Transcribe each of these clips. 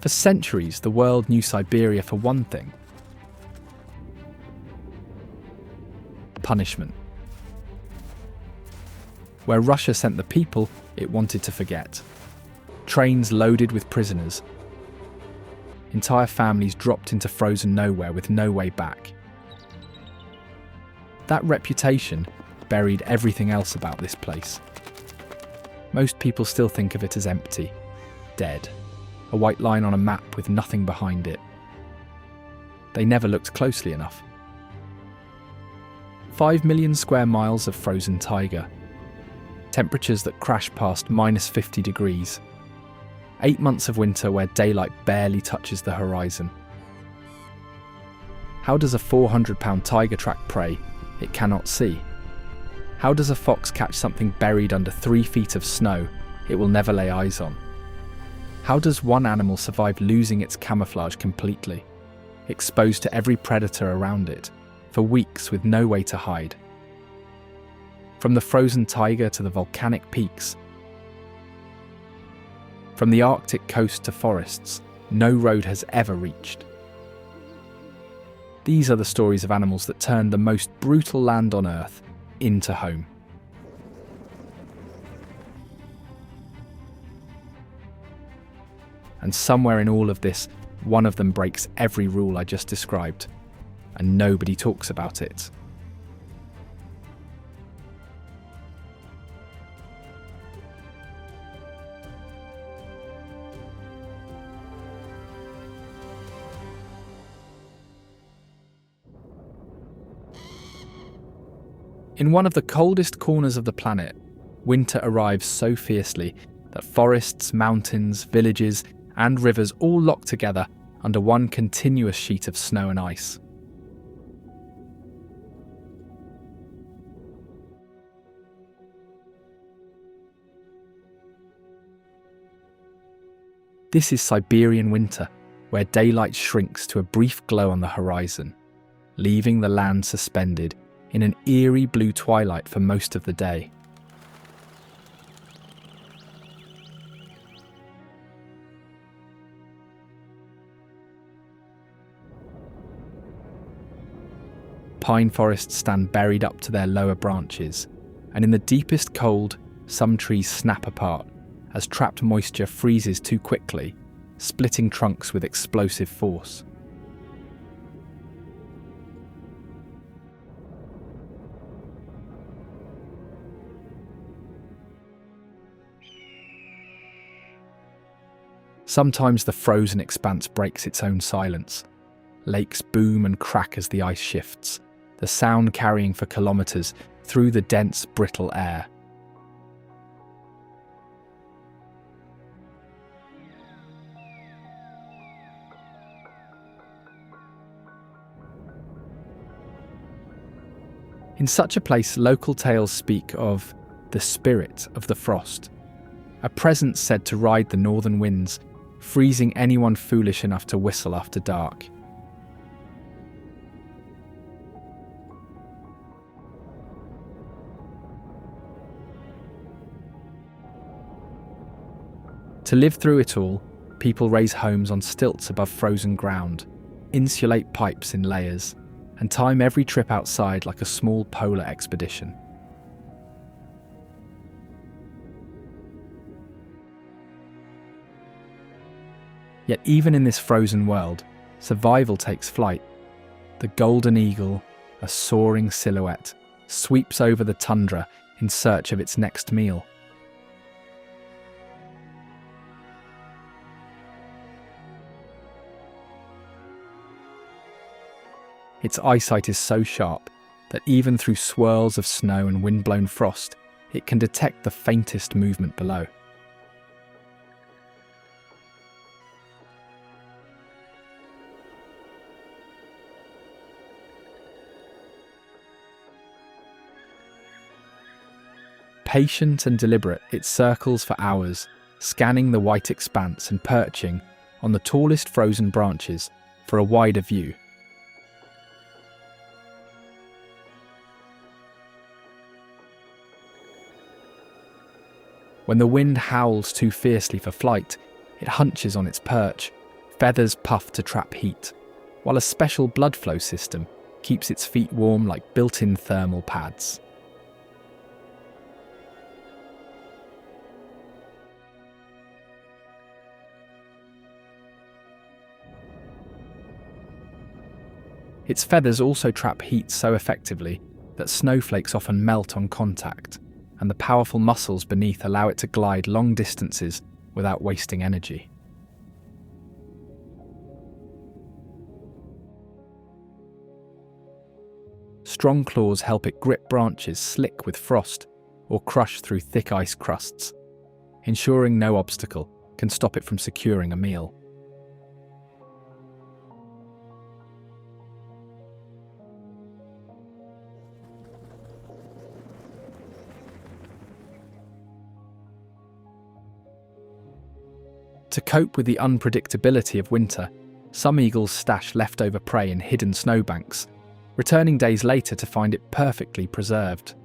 For centuries, the world knew Siberia for one thing: punishment. Where Russia sent the people it wanted to forget. Trains loaded with prisoners. Entire families dropped into frozen nowhere with no way back. That reputation buried everything else about this place. Most people still think of it as empty, dead, a white line on a map with nothing behind it. They never looked closely enough. 5 million square miles of frozen taiga. Temperatures that crash past -50 degrees. 8 months of winter where daylight barely touches the horizon. How does a 400-pound tiger track prey it cannot see? How does a fox catch something buried under 3 feet of snow it will never lay eyes on? How does one animal survive losing its camouflage completely, exposed to every predator around it, for weeks with no way to hide? From the frozen taiga to the volcanic peaks, from the Arctic coast to forests, no road has ever reached. These are the stories of animals that turned the most brutal land on Earth into home. And somewhere in all of this, one of them breaks every rule I just described, and nobody talks about it. In one of the coldest corners of the planet, winter arrives so fiercely that forests, mountains, villages, and rivers all lock together under one continuous sheet of snow and ice. This is Siberian winter, where daylight shrinks to a brief glow on the horizon, leaving the land suspended in an eerie blue twilight for most of the day. Pine forests stand buried up to their lower branches, and in the deepest cold, some trees snap apart as trapped moisture freezes too quickly, splitting trunks with explosive force. Sometimes the frozen expanse breaks its own silence. Lakes boom and crack as the ice shifts, the sound carrying for kilometers through the dense, brittle air. In such a place, local tales speak of the spirit of the frost, a presence said to ride the northern winds, freezing anyone foolish enough to whistle after dark. To live through it all, people raise homes on stilts above frozen ground, insulate pipes in layers, and time every trip outside like a small polar expedition. Yet even in this frozen world, survival takes flight. The golden eagle, a soaring silhouette, sweeps over the tundra in search of its next meal. Its eyesight is so sharp that even through swirls of snow and wind-blown frost, it can detect the faintest movement below. Patient and deliberate, it circles for hours, scanning the white expanse and perching on the tallest frozen branches for a wider view. When the wind howls too fiercely for flight, it hunches on its perch, Feathers puff to trap heat, while a special blood flow system keeps its feet warm like built-in thermal pads. Its feathers also trap heat so effectively that snowflakes often melt on contact, and the powerful muscles beneath allow it to glide long distances without wasting energy. Strong claws help it grip branches slick with frost or crush through thick ice crusts, ensuring no obstacle can stop it from securing a meal. To cope with the unpredictability of winter, some eagles stash leftover prey in hidden snowbanks, returning days later to find it perfectly preserved.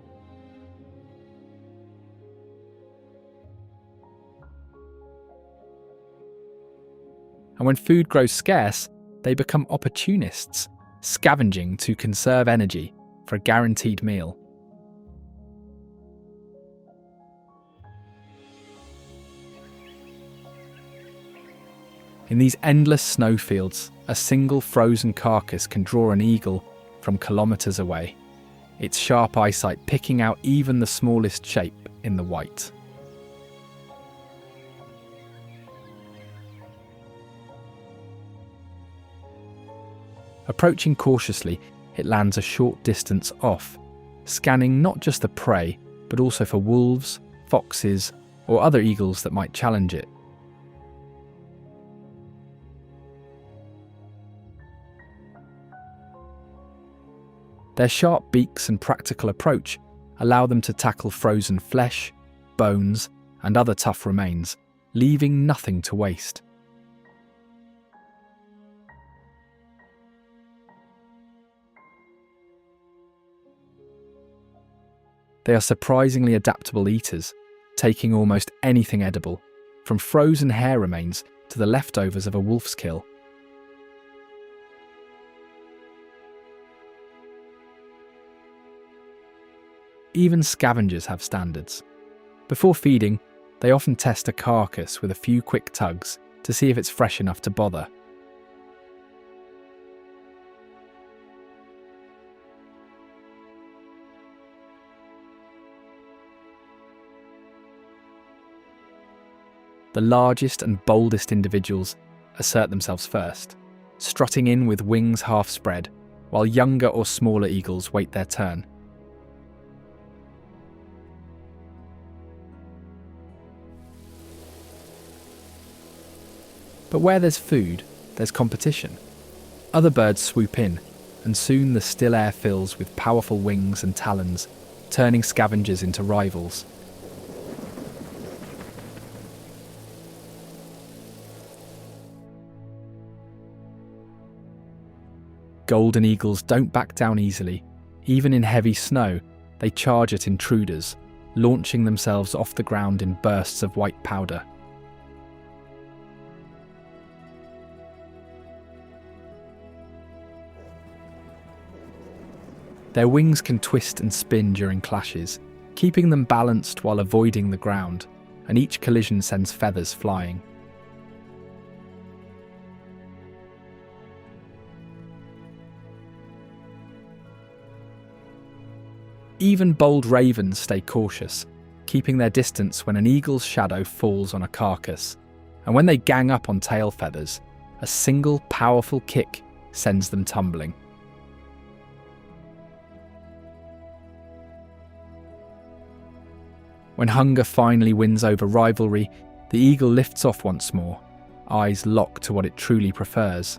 And when food grows scarce, they become opportunists, scavenging to conserve energy for a guaranteed meal. In these endless snowfields, a single frozen carcass can draw an eagle from kilometres away, its sharp eyesight picking out even the smallest shape in the white. Approaching cautiously, it lands a short distance off, scanning not just the prey, but also for wolves, foxes, or other eagles that might challenge it. Their sharp beaks and practical approach allow them to tackle frozen flesh, bones, and other tough remains, leaving nothing to waste. They are surprisingly adaptable eaters, taking almost anything edible, from frozen hair remains to the leftovers of a wolf's kill. Even scavengers have standards. Before feeding, they often test a carcass with a few quick tugs to see if it's fresh enough to bother. The largest and boldest individuals assert themselves first, strutting in with wings half spread, while younger or smaller eagles wait their turn. But where there's food, there's competition. Other birds swoop in, and soon the still air fills with powerful wings and talons, turning scavengers into rivals. Golden eagles don't back down easily. Even in heavy snow, they charge at intruders, launching themselves off the ground in bursts of white powder. Their wings can twist and spin during clashes, keeping them balanced while avoiding the ground, and each collision sends feathers flying. Even bold ravens stay cautious, keeping their distance when an eagle's shadow falls on a carcass, and when they gang up on tail feathers, a single powerful kick sends them tumbling. When hunger finally wins over rivalry, the eagle lifts off once more, eyes locked to what it truly prefers: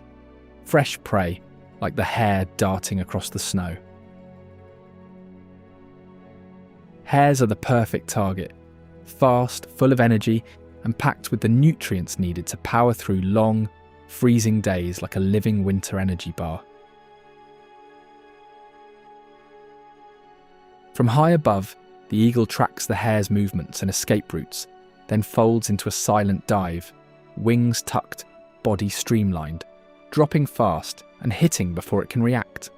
fresh prey, like the hare darting across the snow. Hares are the perfect target, fast, full of energy, and packed with the nutrients needed to power through long, freezing days like a living winter energy bar. From high above, the eagle tracks the hare's movements and escape routes, then folds into a silent dive, wings tucked, body streamlined, dropping fast and hitting before it can react.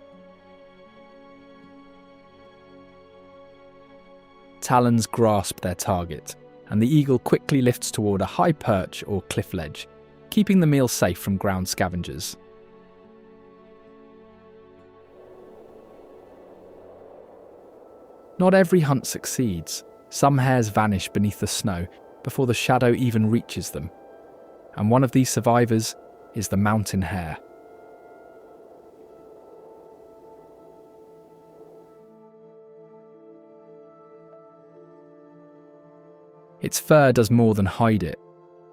Talons grasp their target, and the eagle quickly lifts toward a high perch or cliff ledge, keeping the meal safe from ground scavengers. Not every hunt succeeds. Some hares vanish beneath the snow before the shadow even reaches them, and one of these survivors is the mountain hare. Its fur does more than hide it.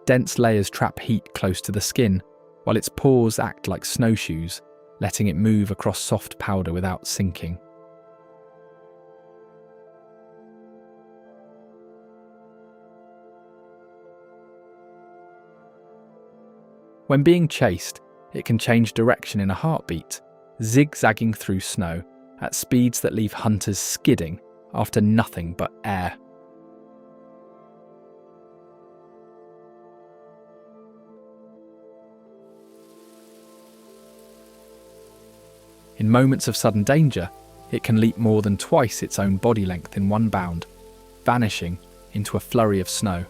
Dense layers trap heat close to the skin, while its paws act like snowshoes, letting it move across soft powder without sinking. When being chased, it can change direction in a heartbeat, zigzagging through snow at speeds that leave hunters skidding after nothing but air. In moments of sudden danger, it can leap more than twice its own body length in one bound, vanishing into a flurry of snow.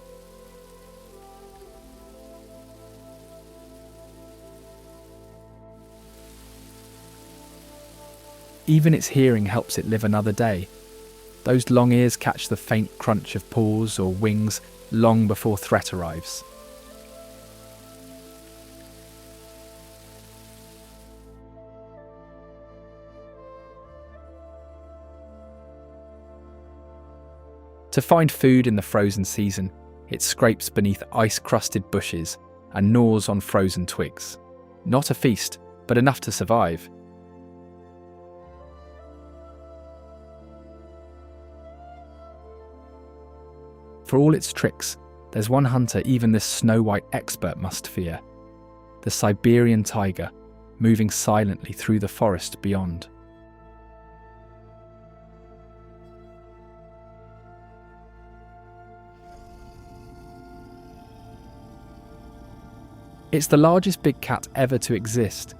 Even its hearing helps it live another day. Those long ears catch the faint crunch of paws or wings long before threat arrives. To find food in the frozen season, it scrapes beneath ice-crusted bushes and gnaws on frozen twigs. Not a feast, but enough to survive. For all its tricks, there's one hunter even this snow-white expert must fear: the Siberian tiger, moving silently through the forest beyond. It's the largest big cat ever to exist,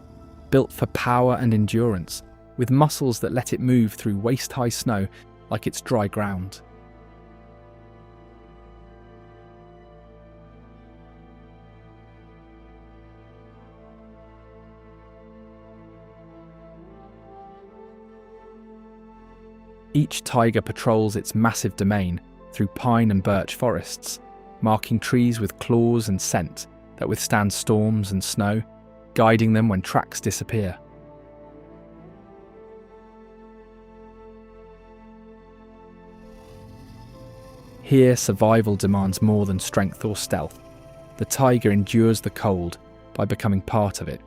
built for power and endurance, with muscles that let it move through waist-high snow like it's dry ground. Each tiger patrols its massive domain through pine and birch forests, marking trees with claws and scent that withstand storms and snow, guiding them when tracks disappear. Here, survival demands more than strength or stealth. The tiger endures the cold by becoming part of it,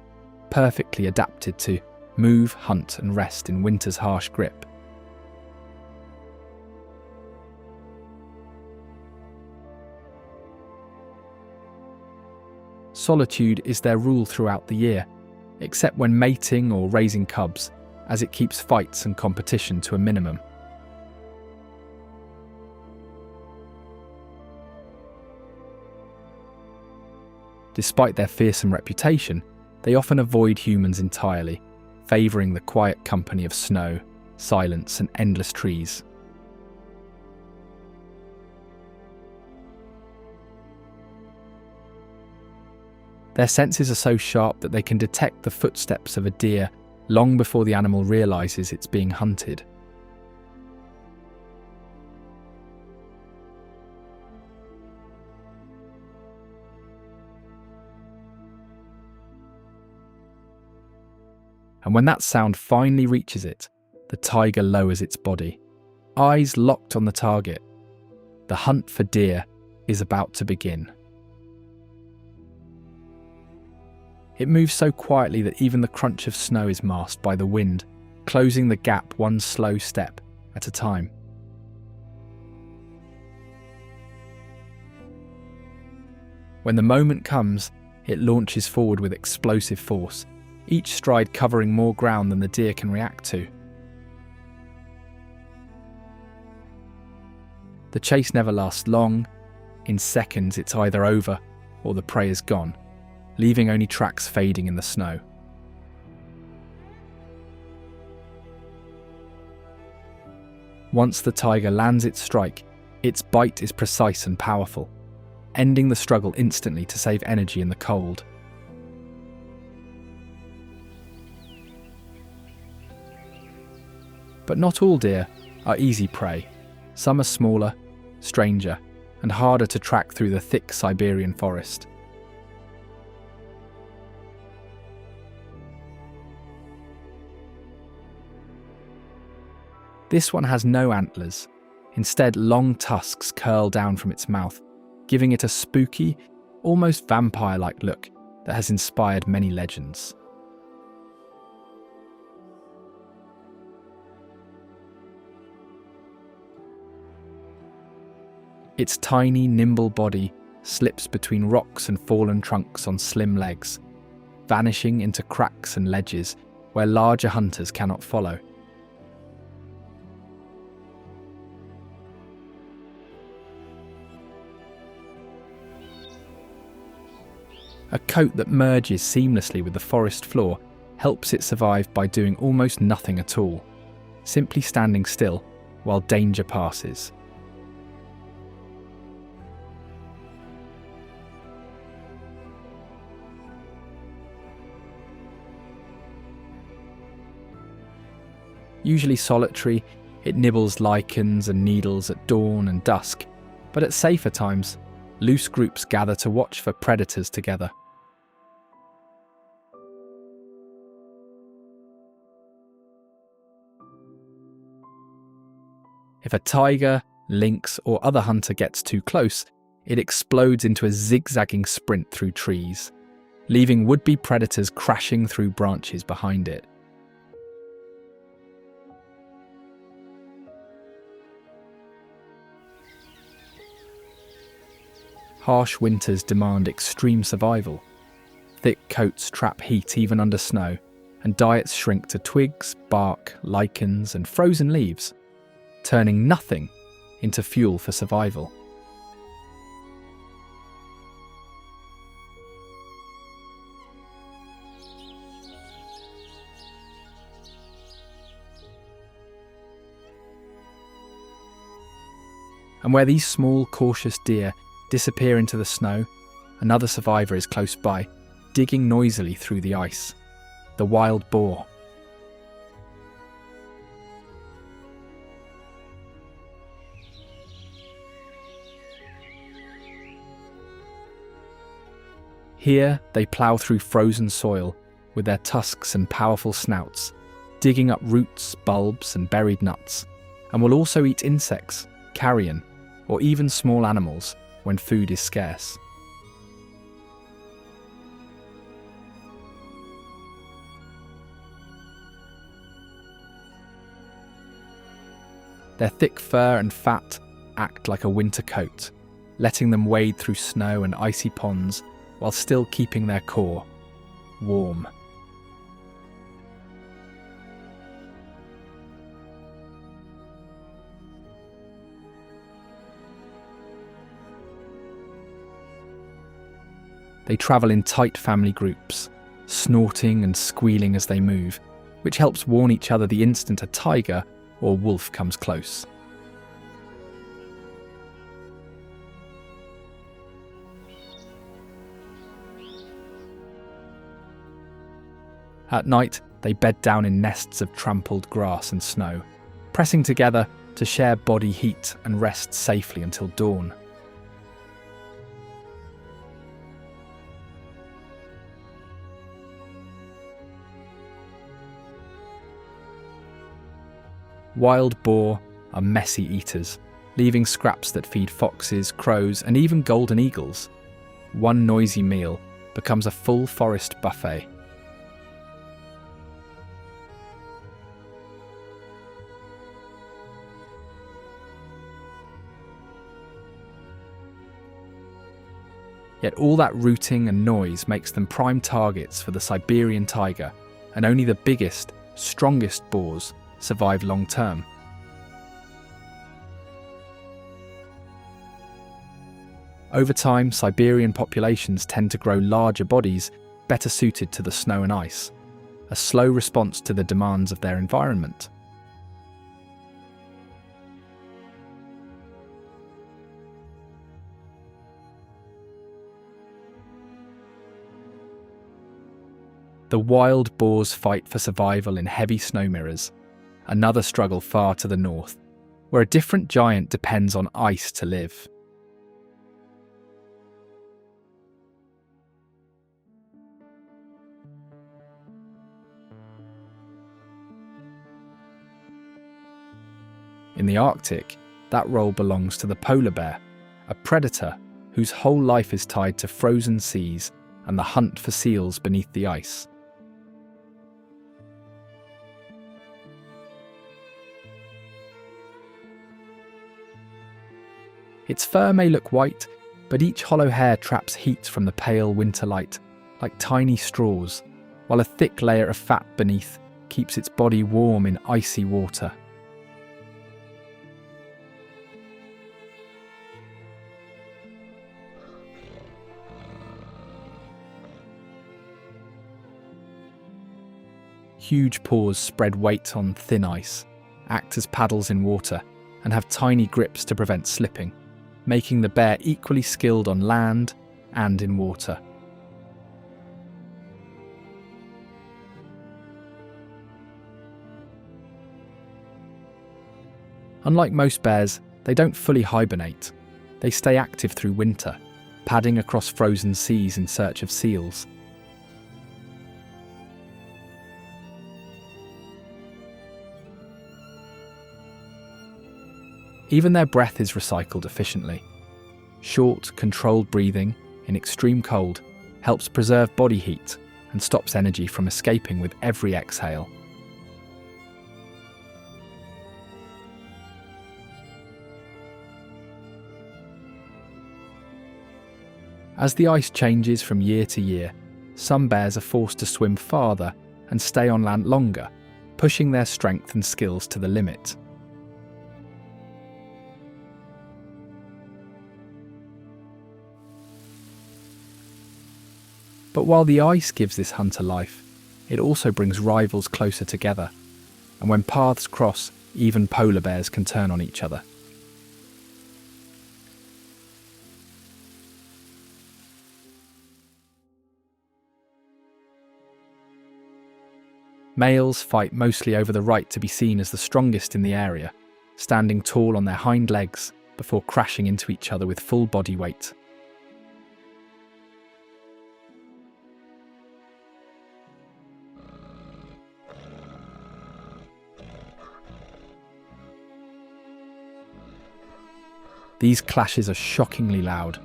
perfectly adapted to move, hunt, and rest in winter's harsh grip. Solitude is their rule throughout the year, except when mating or raising cubs, as it keeps fights and competition to a minimum. Despite their fearsome reputation, they often avoid humans entirely, favouring the quiet company of snow, silence, and endless trees. Their senses are so sharp that they can detect the footsteps of a deer long before the animal realises it's being hunted. And when that sound finally reaches it, the tiger lowers its body, eyes locked on the target. The hunt for deer is about to begin. It moves so quietly that even the crunch of snow is masked by the wind, closing the gap one slow step at a time. When the moment comes, it launches forward with explosive force, each stride covering more ground than the deer can react to. The chase never lasts long. In seconds, it's either over or the prey is gone, leaving only tracks fading in the snow. Once the tiger lands its strike, its bite is precise and powerful, ending the struggle instantly to save energy in the cold. But not all deer are easy prey. Some are smaller, stranger, and harder to track through the thick Siberian forest. This one has no antlers. Instead, long tusks curl down from its mouth, giving it a spooky, almost vampire-like look that has inspired many legends. Its tiny, nimble body slips between rocks and fallen trunks on slim legs, vanishing into cracks and ledges where larger hunters cannot follow. A coat that merges seamlessly with the forest floor helps it survive by doing almost nothing at all, simply standing still while danger passes. Usually solitary, it nibbles lichens and needles at dawn and dusk, but at safer times, loose groups gather to watch for predators together. If a tiger, lynx, or other hunter gets too close, it explodes into a zigzagging sprint through trees, leaving would-be predators crashing through branches behind it. Harsh winters demand extreme survival. Thick coats trap heat even under snow, and diets shrink to twigs, bark, lichens, and frozen leaves, turning nothing into fuel for survival. And where these small, cautious deer disappear into the snow, another survivor is close by, digging noisily through the ice. The wild boar. Here, they plough through frozen soil with their tusks and powerful snouts, digging up roots, bulbs, and buried nuts, and will also eat insects, carrion, or even small animals when food is scarce. Their thick fur and fat act like a winter coat, letting them wade through snow and icy ponds while still keeping their core warm. They travel in tight family groups, snorting and squealing as they move, which helps warn each other the instant a tiger or wolf comes close. At night, they bed down in nests of trampled grass and snow, pressing together to share body heat and rest safely until dawn. Wild boar are messy eaters, leaving scraps that feed foxes, crows, and even golden eagles. One noisy meal becomes a full forest buffet. Yet all that rooting and noise makes them prime targets for the Siberian tiger, and only the biggest, strongest boars survive long term. Over time, Siberian populations tend to grow larger bodies better suited to the snow and ice, a slow response to the demands of their environment. The wild boars fight for survival in heavy snow mirrors, another struggle far to the north, where a different giant depends on ice to live. In the Arctic, that role belongs to the polar bear, a predator whose whole life is tied to frozen seas and the hunt for seals beneath the ice. Its fur may look white, but each hollow hair traps heat from the pale winter light, like tiny straws, while a thick layer of fat beneath keeps its body warm in icy water. Huge paws spread weight on thin ice, act as paddles in water, and have tiny grips to prevent slipping, making the bear equally skilled on land and in water. Unlike most bears, they don't fully hibernate. They stay active through winter, padding across frozen seas in search of seals. Even their breath is recycled efficiently. Short, controlled breathing in extreme cold helps preserve body heat and stops energy from escaping with every exhale. As the ice changes from year to year, some bears are forced to swim farther and stay on land longer, pushing their strength and skills to the limit. But while the ice gives this hunter life, it also brings rivals closer together, and when paths cross, even polar bears can turn on each other. Males fight mostly over the right to be seen as the strongest in the area, standing tall on their hind legs before crashing into each other with full body weight. These clashes are shockingly loud.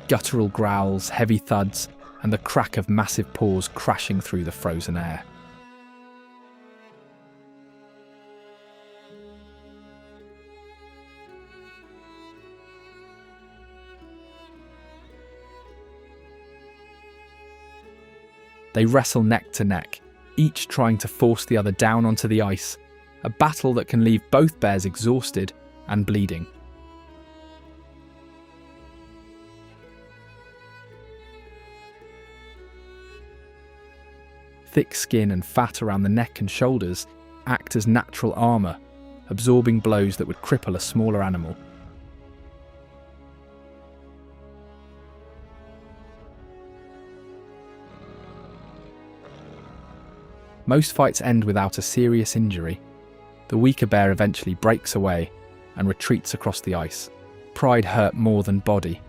Guttural growls, heavy thuds, and the crack of massive paws crashing through the frozen air. They wrestle neck to neck, each trying to force the other down onto the ice, a battle that can leave both bears exhausted and bleeding. Thick skin and fat around the neck and shoulders act as natural armour, absorbing blows that would cripple a smaller animal. Most fights end without a serious injury. The weaker bear eventually breaks away and retreats across the ice, pride hurt more than body.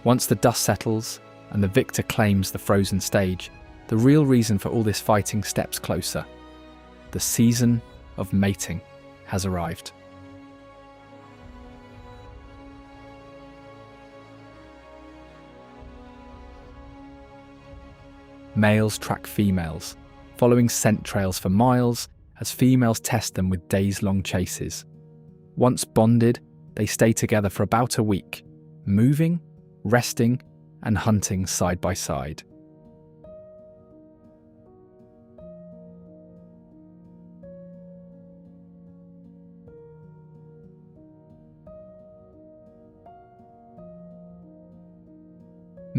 Once the dust settles and the victor claims the frozen stage, the real reason for all this fighting steps closer. The season of mating has arrived. Males track females, following scent trails for miles as females test them with days-long chases. Once bonded, they stay together for about a week, moving, resting, and hunting side by side.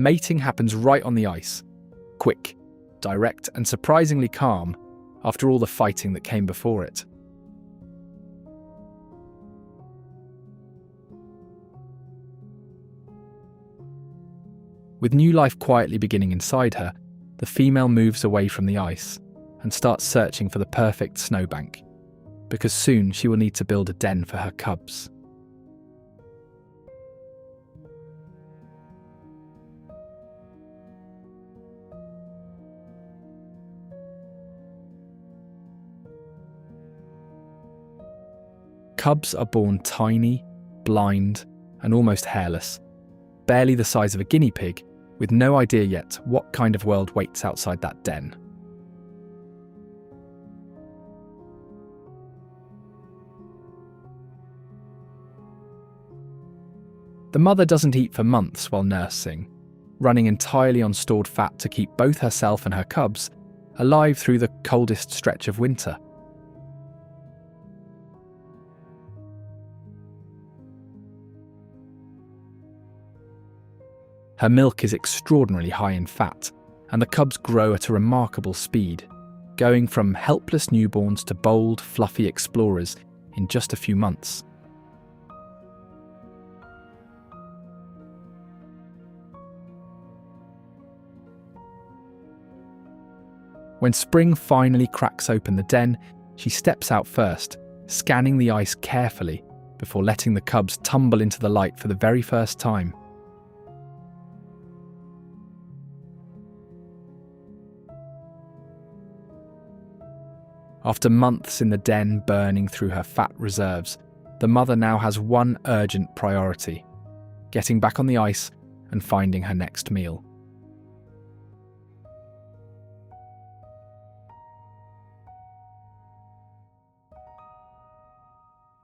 Mating happens right on the ice. Quick, direct, and surprisingly calm after all the fighting that came before it. With new life quietly beginning inside her, the female moves away from the ice and starts searching for the perfect snowbank, because soon she will need to build a den for her cubs. Cubs are born tiny, blind, and almost hairless, barely the size of a guinea pig, with no idea yet what kind of world waits outside that den. The mother doesn't eat for months while nursing, running entirely on stored fat to keep both herself and her cubs alive through the coldest stretch of winter. Her milk is extraordinarily high in fat, and the cubs grow at a remarkable speed, going from helpless newborns to bold, fluffy explorers in just a few months. When spring finally cracks open the den, she steps out first, scanning the ice carefully before letting the cubs tumble into the light for the very first time. After months in the den burning through her fat reserves, the mother now has one urgent priority: getting back on the ice and finding her next meal.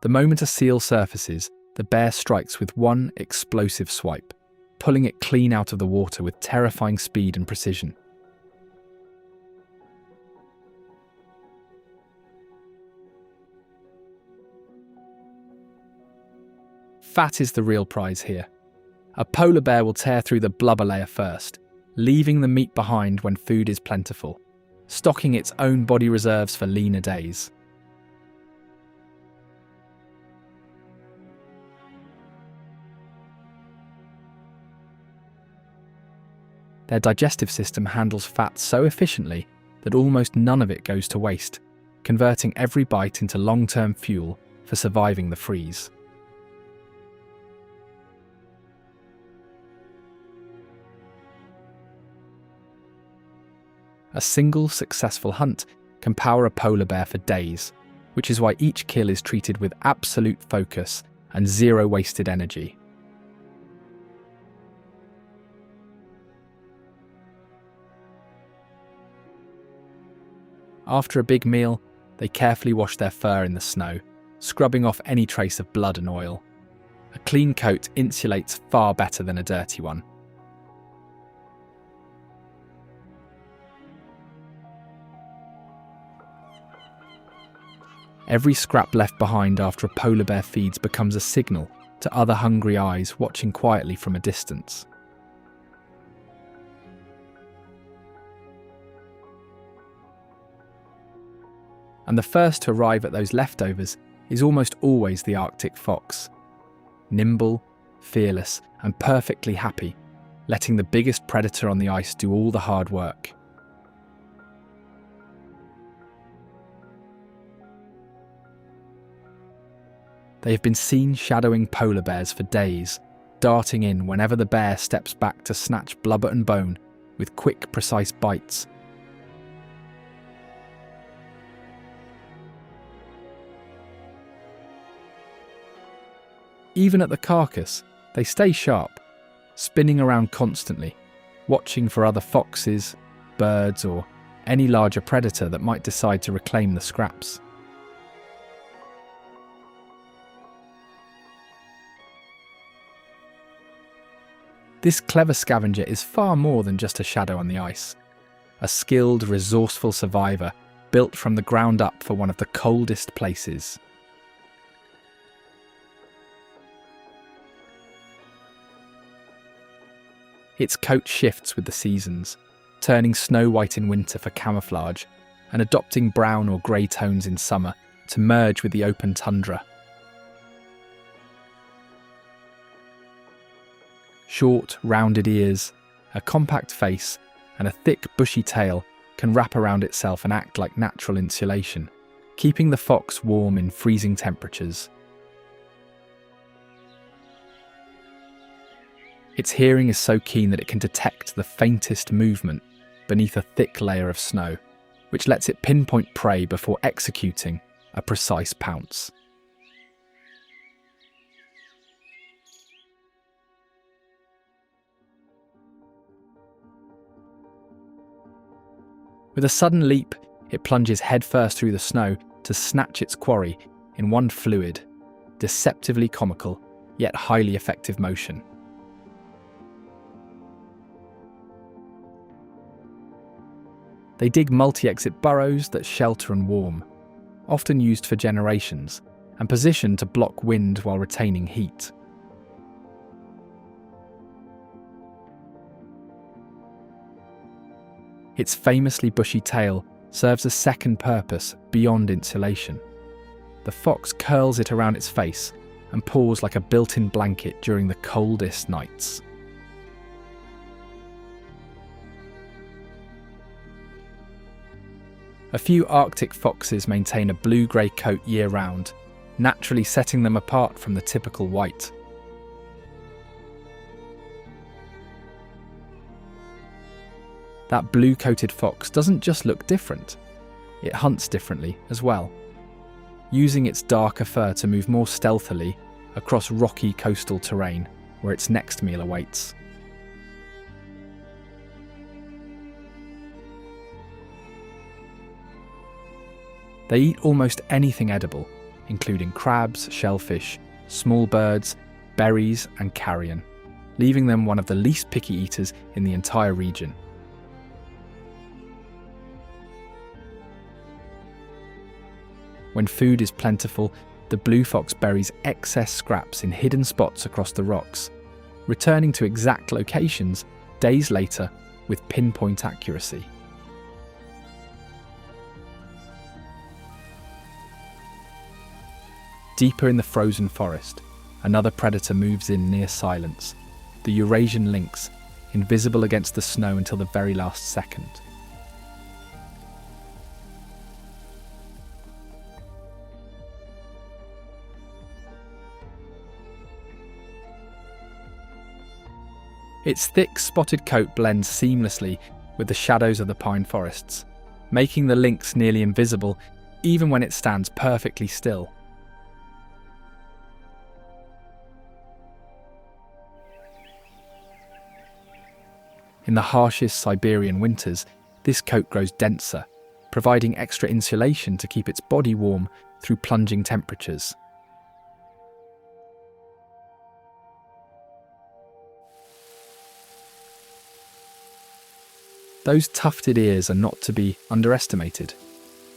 The moment a seal surfaces, the bear strikes with one explosive swipe, pulling it clean out of the water with terrifying speed and precision. Fat is the real prize here. A polar bear will tear through the blubber layer first, leaving the meat behind when food is plentiful, stocking its own body reserves for leaner days. Their digestive system handles fat so efficiently that almost none of it goes to waste, converting every bite into long-term fuel for surviving the freeze. A single successful hunt can power a polar bear for days, which is why each kill is treated with absolute focus and zero wasted energy. After a big meal, they carefully wash their fur in the snow, scrubbing off any trace of blood and oil. A clean coat insulates far better than a dirty one. Every scrap left behind after a polar bear feeds becomes a signal to other hungry eyes watching quietly from a distance. And the first to arrive at those leftovers is almost always the Arctic fox. Nimble, fearless, and perfectly happy, letting the biggest predator on the ice do all the hard work. They have been seen shadowing polar bears for days, darting in whenever the bear steps back to snatch blubber and bone with quick, precise bites. Even at the carcass, they stay sharp, spinning around constantly, watching for other foxes, birds, or any larger predator that might decide to reclaim the scraps. This clever scavenger is far more than just a shadow on the ice. A skilled, resourceful survivor built from the ground up for one of the coldest places. Its coat shifts with the seasons, turning snow white in winter for camouflage and adopting brown or grey tones in summer to merge with the open tundra. Short, rounded ears, a compact face, and a thick, bushy tail can wrap around itself and act like natural insulation, keeping the fox warm in freezing temperatures. Its hearing is so keen that it can detect the faintest movement beneath a thick layer of snow, which lets it pinpoint prey before executing a precise pounce. With a sudden leap, it plunges headfirst through the snow to snatch its quarry in one fluid, deceptively comical, yet highly effective motion. They dig multi-exit burrows that shelter and warm, often used for generations, and positioned to block wind while retaining heat. Its famously bushy tail serves a second purpose beyond insulation. The fox curls it around its face and paws like a built-in blanket during the coldest nights. A few Arctic foxes maintain a blue-grey coat year-round, naturally setting them apart from the typical white. That blue-coated fox doesn't just look different, it hunts differently as well, using its darker fur to move more stealthily across rocky coastal terrain where its next meal awaits. They eat almost anything edible, including crabs, shellfish, small birds, berries, and carrion, leaving them one of the least picky eaters in the entire region. When food is plentiful, the blue fox buries excess scraps in hidden spots across the rocks, returning to exact locations days later with pinpoint accuracy. Deeper in the frozen forest, another predator moves in near silence, the Eurasian lynx, invisible against the snow until the very last second. Its thick, spotted coat blends seamlessly with the shadows of the pine forests, making the lynx nearly invisible even when it stands perfectly still. In the harshest Siberian winters, this coat grows denser, providing extra insulation to keep its body warm through plunging temperatures. Those tufted ears are not to be underestimated.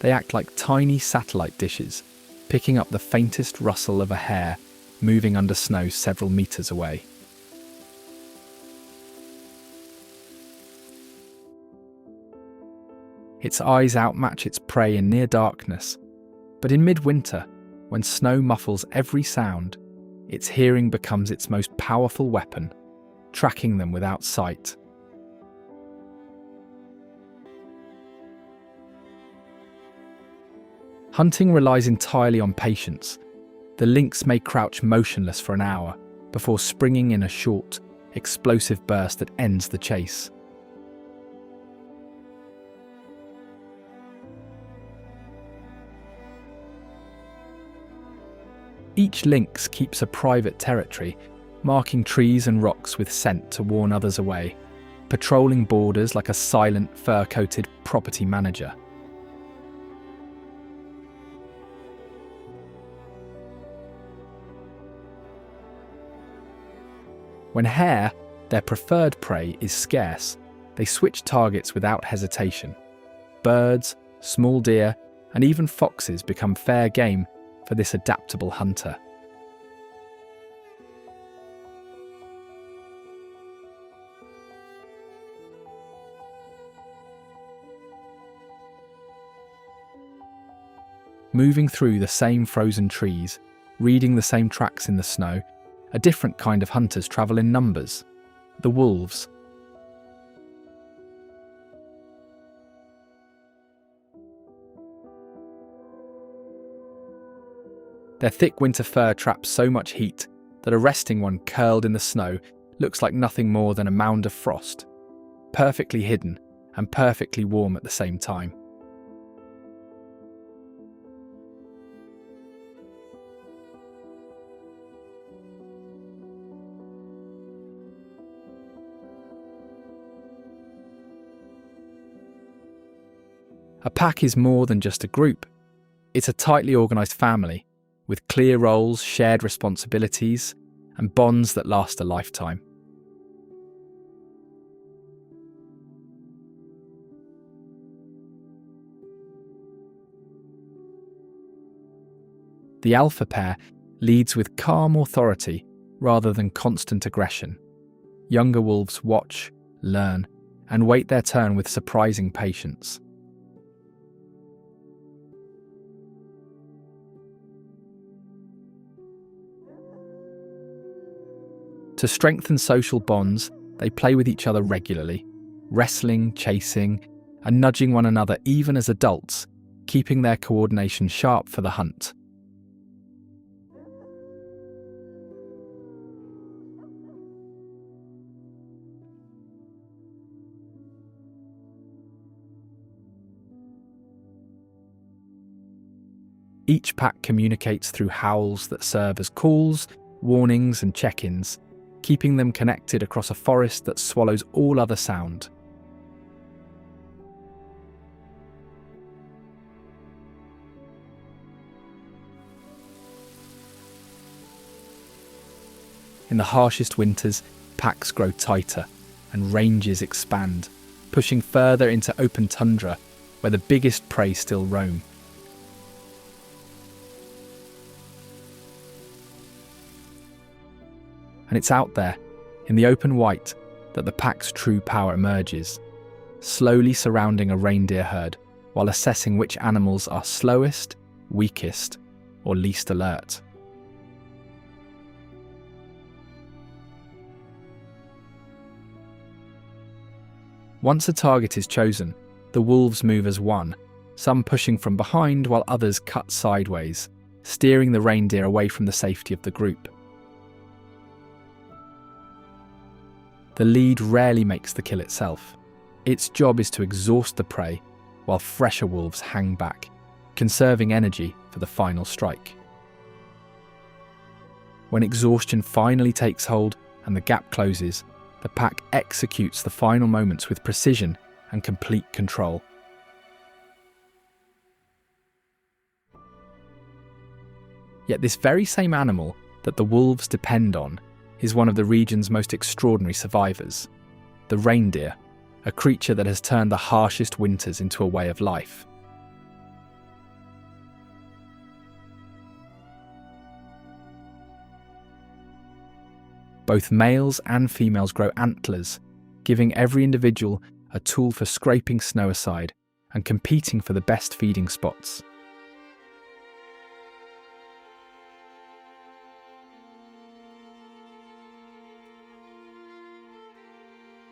They act like tiny satellite dishes, picking up the faintest rustle of a hair moving under snow several meters away. Its eyes outmatch its prey in near darkness, but in midwinter, when snow muffles every sound, its hearing becomes its most powerful weapon, tracking them without sight. Hunting relies entirely on patience. The lynx may crouch motionless for an hour before springing in a short, explosive burst that ends the chase. Each lynx keeps a private territory, marking trees and rocks with scent to warn others away, patrolling borders like a silent, fur-coated property manager. When hare, their preferred prey, is scarce, they switch targets without hesitation. Birds, small deer, and even foxes become fair game for this adaptable hunter. moving through the same frozen trees, reading the same tracks in the snow. A different kind of hunters travel in numbers: the wolves. Their thick winter fur traps so much heat that arresting one curled in the snow looks like nothing more than a mound of frost, perfectly hidden and perfectly warm at the same time. A pack is more than just a group. It's a tightly organised family, with clear roles, shared responsibilities, and bonds that last a lifetime. The alpha pair leads with calm authority rather than constant aggression. Younger wolves watch, learn, and wait their turn with surprising patience. To strengthen social bonds, they play with each other regularly, wrestling, chasing, and nudging one another even as adults, keeping their coordination sharp for the hunt. Each pack communicates through howls that serve as calls, warnings, and check-ins, keeping them connected across a forest that swallows all other sound. In the harshest winters, packs grow tighter and ranges expand, pushing further into open tundra where the biggest prey still roam. And it's out there, in the open white, that the pack's true power emerges, slowly surrounding a reindeer herd while assessing which animals are slowest, weakest, or least alert. Once a target is chosen, the wolves move as one, some pushing from behind while others cut sideways, steering the reindeer away from the safety of the group. The lead rarely makes the kill itself. Its job is to exhaust the prey while fresher wolves hang back, conserving energy for the final strike. When exhaustion finally takes hold and the gap closes, the pack executes the final moments with precision and complete control. Yet this very same animal that the wolves depend on is one of the region's most extraordinary survivors, the reindeer, a creature that has turned the harshest winters into a way of life. Both males and females grow antlers, giving every individual a tool for scraping snow aside and competing for the best feeding spots.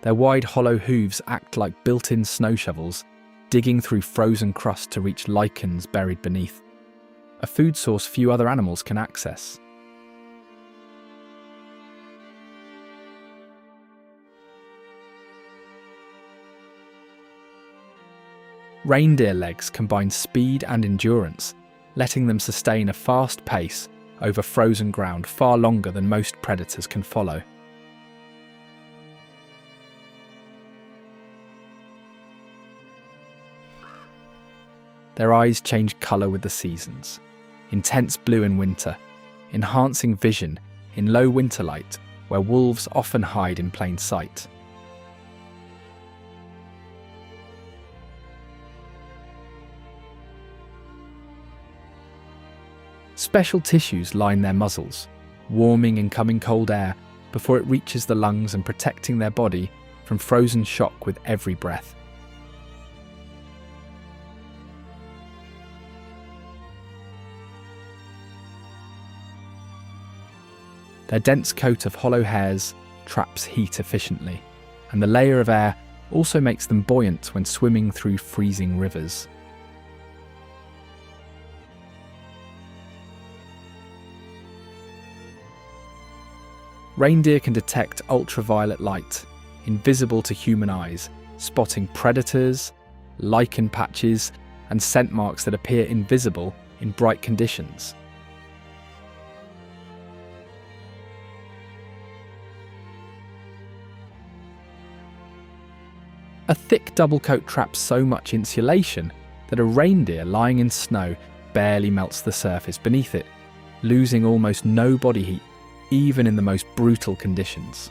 Their wide hollow hooves act like built-in snow shovels, digging through frozen crust to reach lichens buried beneath, a food source few other animals can access. Reindeer legs combine speed and endurance, letting them sustain a fast pace over frozen ground far longer than most predators can follow. Their eyes change colour with the seasons, intense blue in winter, enhancing vision in low winter light where wolves often hide in plain sight. Special tissues line their muzzles, warming incoming cold air before it reaches the lungs and protecting their body from frozen shock with every breath. Their dense coat of hollow hairs traps heat efficiently, and the layer of air also makes them buoyant when swimming through freezing rivers. Reindeer can detect ultraviolet light, invisible to human eyes, spotting predators, lichen patches, and scent marks that appear invisible in bright conditions. A thick double coat traps so much insulation that a reindeer lying in snow barely melts the surface beneath it, losing almost no body heat, even in the most brutal conditions.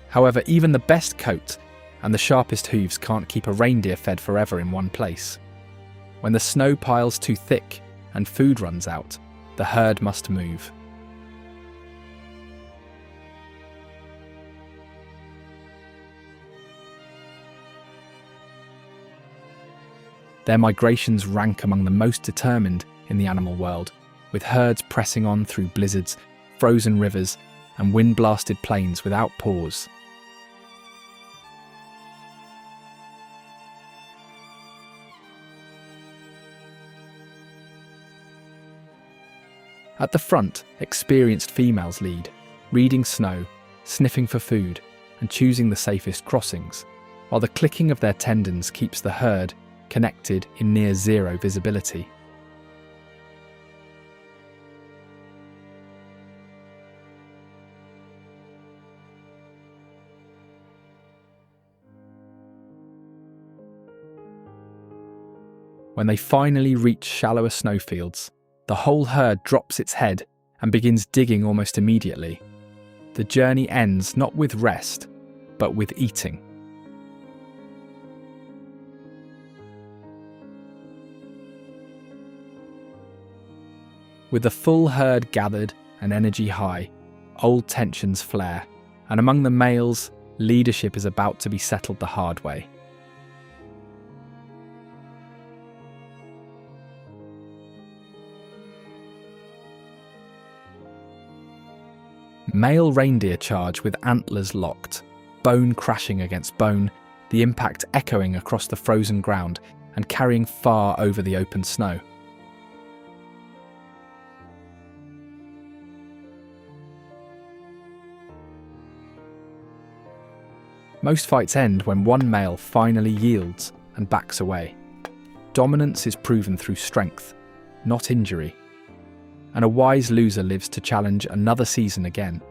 However, even the best coat and the sharpest hooves can't keep a reindeer fed forever in one place. When the snow piles too thick and food runs out, the herd must move. Their migrations rank among the most determined in the animal world, with herds pressing on through blizzards, frozen rivers, and wind-blasted plains without pause. At the front, experienced females lead, reading snow, sniffing for food, and choosing the safest crossings, while the clicking of their tendons keeps the herd connected in near zero visibility. When they finally reach shallower snowfields, the whole herd drops its head and begins digging almost immediately. The journey ends not with rest, but with eating. With the full herd gathered and energy high, old tensions flare, and among the males, leadership is about to be settled the hard way. Male reindeer charge with antlers locked, bone crashing against bone, the impact echoing across the frozen ground and carrying far over the open snow. Most fights end when one male finally yields and backs away. Dominance is proven through strength, not injury, and a wise loser lives to challenge another season again.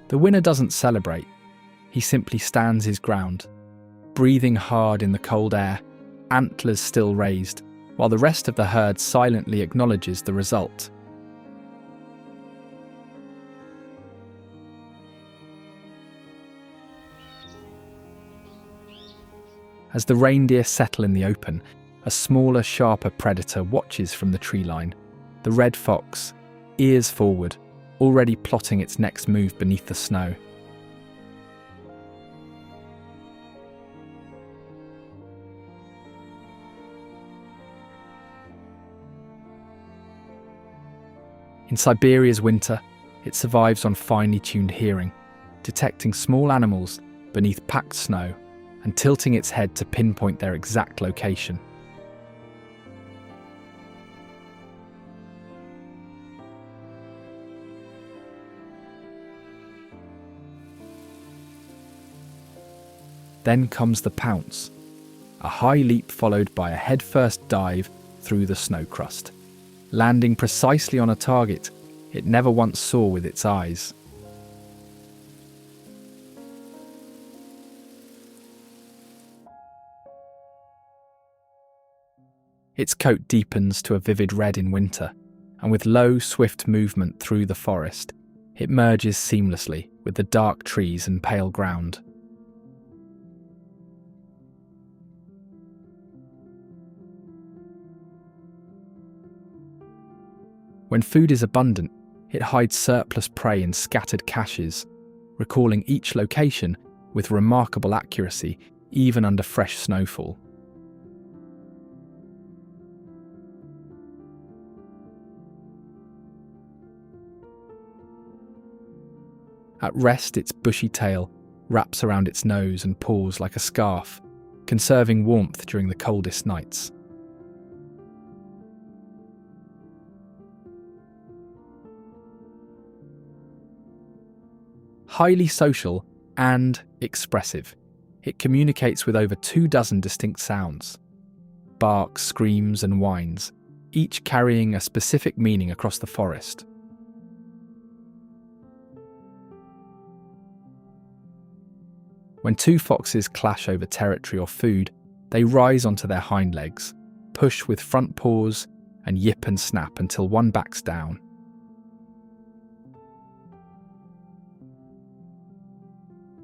The winner doesn't celebrate, he simply stands his ground, breathing hard in the cold air, antlers still raised, while the rest of the herd silently acknowledges the result. As the reindeer settle in the open, a smaller, sharper predator watches from the tree line, the red fox, ears forward, already plotting its next move beneath the snow. In Siberia's winter, it survives on finely tuned hearing, detecting small animals beneath packed snow and tilting its head to pinpoint their exact location. Then comes the pounce, a high leap followed by a headfirst dive through the snow crust, landing precisely on a target it never once saw with its eyes. Its coat deepens to a vivid red in winter, and with low, swift movement through the forest, it merges seamlessly with the dark trees and pale ground. When food is abundant, It hides surplus prey in scattered caches, recalling each location with remarkable accuracy, even under fresh snowfall. At rest, its bushy tail wraps around its nose and paws like a scarf, conserving warmth during the coldest nights. Highly social and expressive, it communicates with over 24 distinct sounds. Barks, screams, and whines, each carrying a specific meaning across the forest. When two foxes clash over territory or food, they rise onto their hind legs, push with front paws, and yip and snap until one backs down.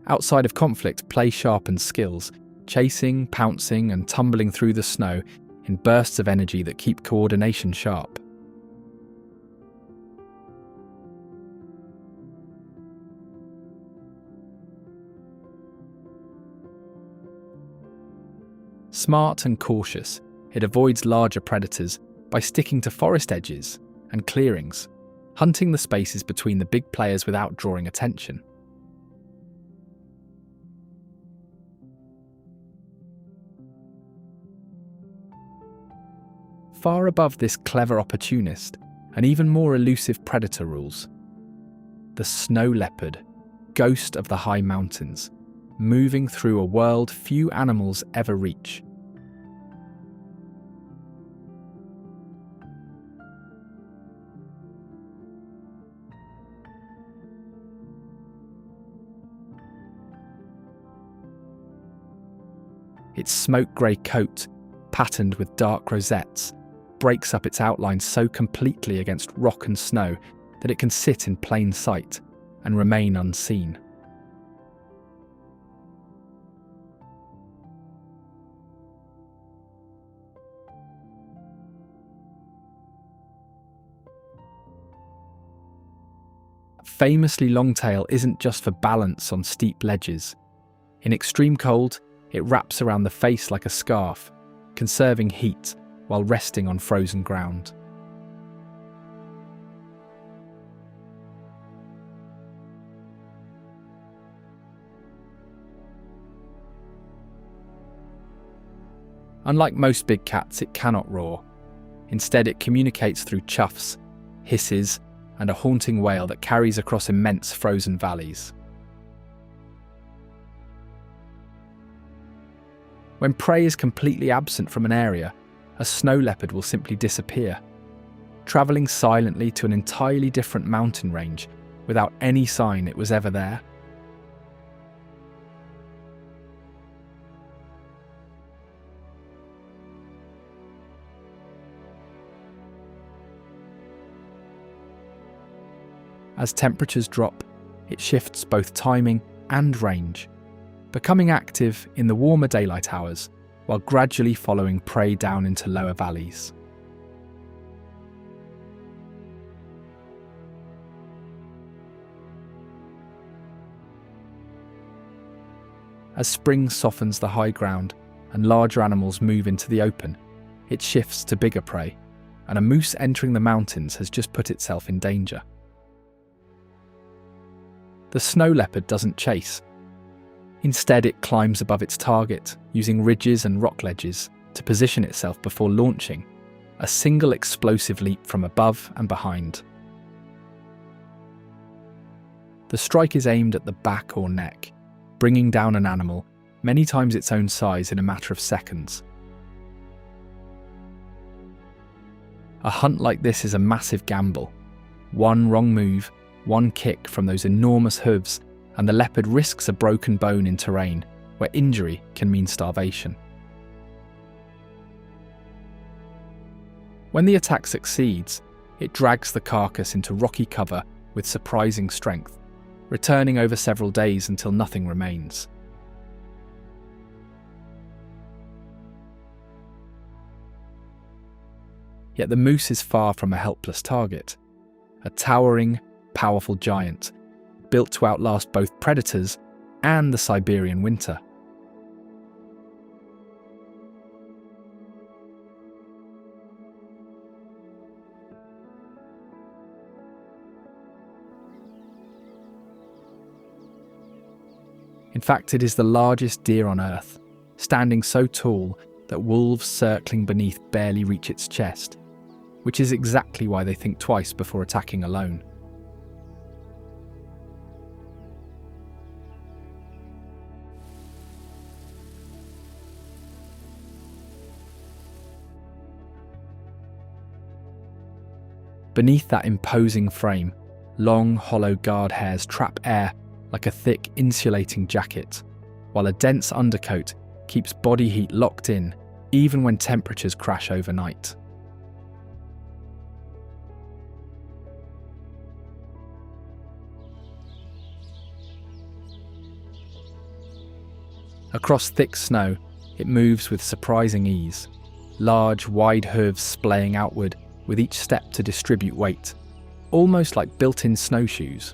Outside of conflict, play sharpens skills, chasing, pouncing, and tumbling through the snow in bursts of energy that keep coordination sharp. Smart and cautious, it avoids larger predators by sticking to forest edges and clearings, hunting the spaces between the big players without drawing attention. Far above this clever opportunist, an even more elusive predator rules. The snow leopard, ghost of the high mountains, moving through a world few animals ever reach. Its smoke-grey coat, patterned with dark rosettes, breaks up its outline so completely against rock and snow that it can sit in plain sight and remain unseen. Famously longtail isn't just for balance on steep ledges. In extreme cold, it wraps around the face like a scarf, conserving heat while resting on frozen ground. Unlike most big cats, it cannot roar. Instead, it communicates through chuffs, hisses, and a haunting wail that carries across immense frozen valleys. When prey is completely absent from an area, a snow leopard will simply disappear, travelling silently to an entirely different mountain range without any sign it was ever there. As temperatures drop, it shifts both timing and range, becoming active in the warmer daylight hours while gradually following prey down into lower valleys. As spring softens the high ground and larger animals move into the open, it shifts to bigger prey, and a moose entering the mountains has just put itself in danger. The snow leopard doesn't chase. Instead, it climbs above its target, using ridges and rock ledges to position itself before launching, a single explosive leap from above and behind. The strike is aimed at the back or neck, bringing down an animal many times its own size in a matter of seconds. A hunt like this is a massive gamble. One wrong move, one kick from those enormous hooves, and the leopard risks a broken bone in terrain where injury can mean starvation. When the attack succeeds, it drags the carcass into rocky cover with surprising strength, returning over several days until nothing remains. Yet the moose is far from a helpless target. a towering, powerful giant, built to outlast both predators and the Siberian winter. In fact, it is the largest deer on Earth, standing so tall that wolves circling beneath barely reach its chest, which is exactly why they think twice before attacking alone. Beneath that imposing frame, long, hollow guard hairs trap air like a thick, insulating jacket, while a dense undercoat keeps body heat locked in, even when temperatures crash overnight. Across thick snow, it moves with surprising ease, large, wide hooves splaying outward with each step to distribute weight, almost like built-in snowshoes.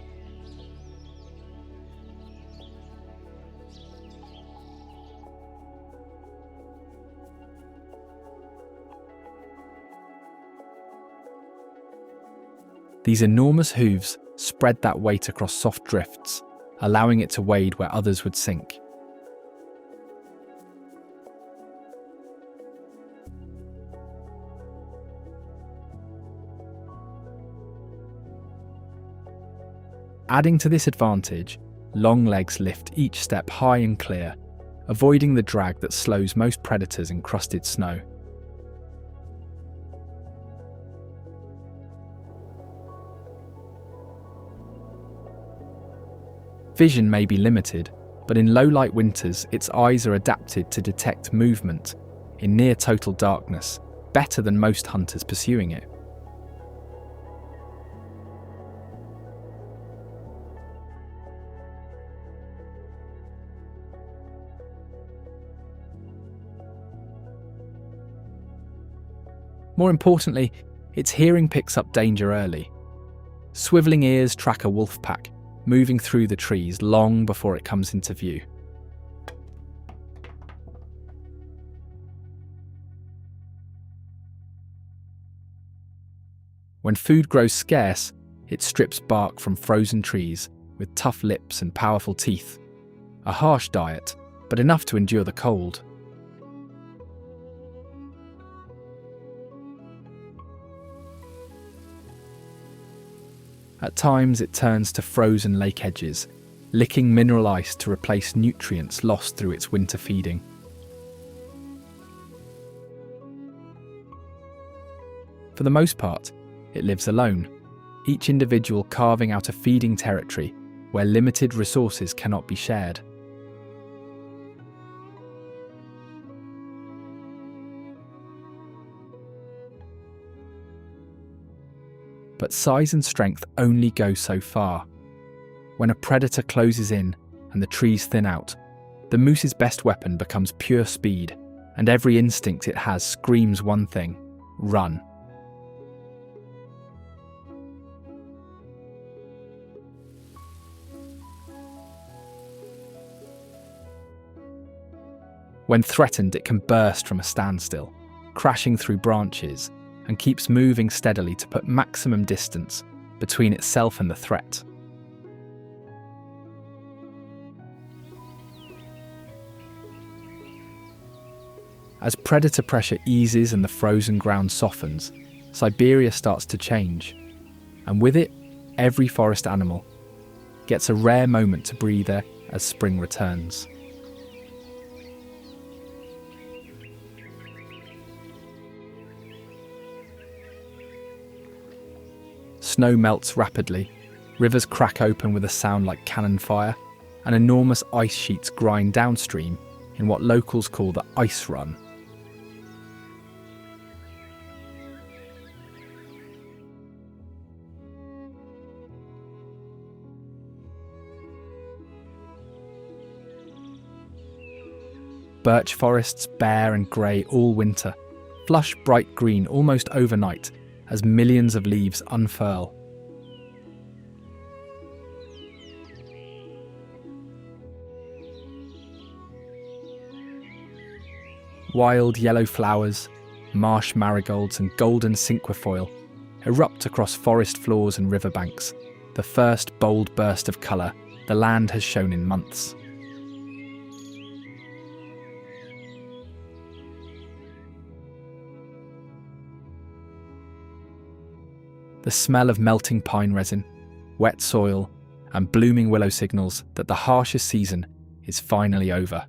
These enormous hooves spread that weight across soft drifts, allowing it to wade where others would sink. Adding to this advantage, long legs lift each step high and clear, avoiding the drag that slows most predators in crusted snow. Vision may be limited, but in low-light winters, its eyes are adapted to detect movement in near-total darkness, better than most hunters pursuing it. More importantly, its hearing picks up danger early. Swiveling ears track a wolf pack, moving through the trees long before it comes into view. When food grows scarce, it strips bark from frozen trees with tough lips and powerful teeth. A harsh diet, but enough to endure the cold. At times it turns to frozen lake edges, licking mineral ice to replace nutrients lost through its winter feeding. For the most part, it lives alone, each individual carving out a feeding territory where limited resources cannot be shared. But size and strength only go so far. When a predator closes in and the trees thin out, the moose's best weapon becomes pure speed, and every instinct it has screams one thing: run. When threatened, it can burst from a standstill, crashing through branches, and keeps moving steadily to put maximum distance between itself and the threat. As predator pressure eases and the frozen ground softens, Siberia starts to change, and with it, every forest animal gets a rare moment to breathe air as spring returns. Snow melts rapidly, rivers crack open with a sound like cannon fire, and enormous ice sheets grind downstream in what locals call the ice run. Birch forests bare and grey all winter, flush bright green almost overnight as millions of leaves unfurl, Wild yellow flowers, marsh marigolds and golden cinquefoil erupt across forest floors and riverbanks, the first bold burst of colour the land has shown in months. The smell of melting pine resin, wet soil, and blooming willow signals that the harshest season is finally over.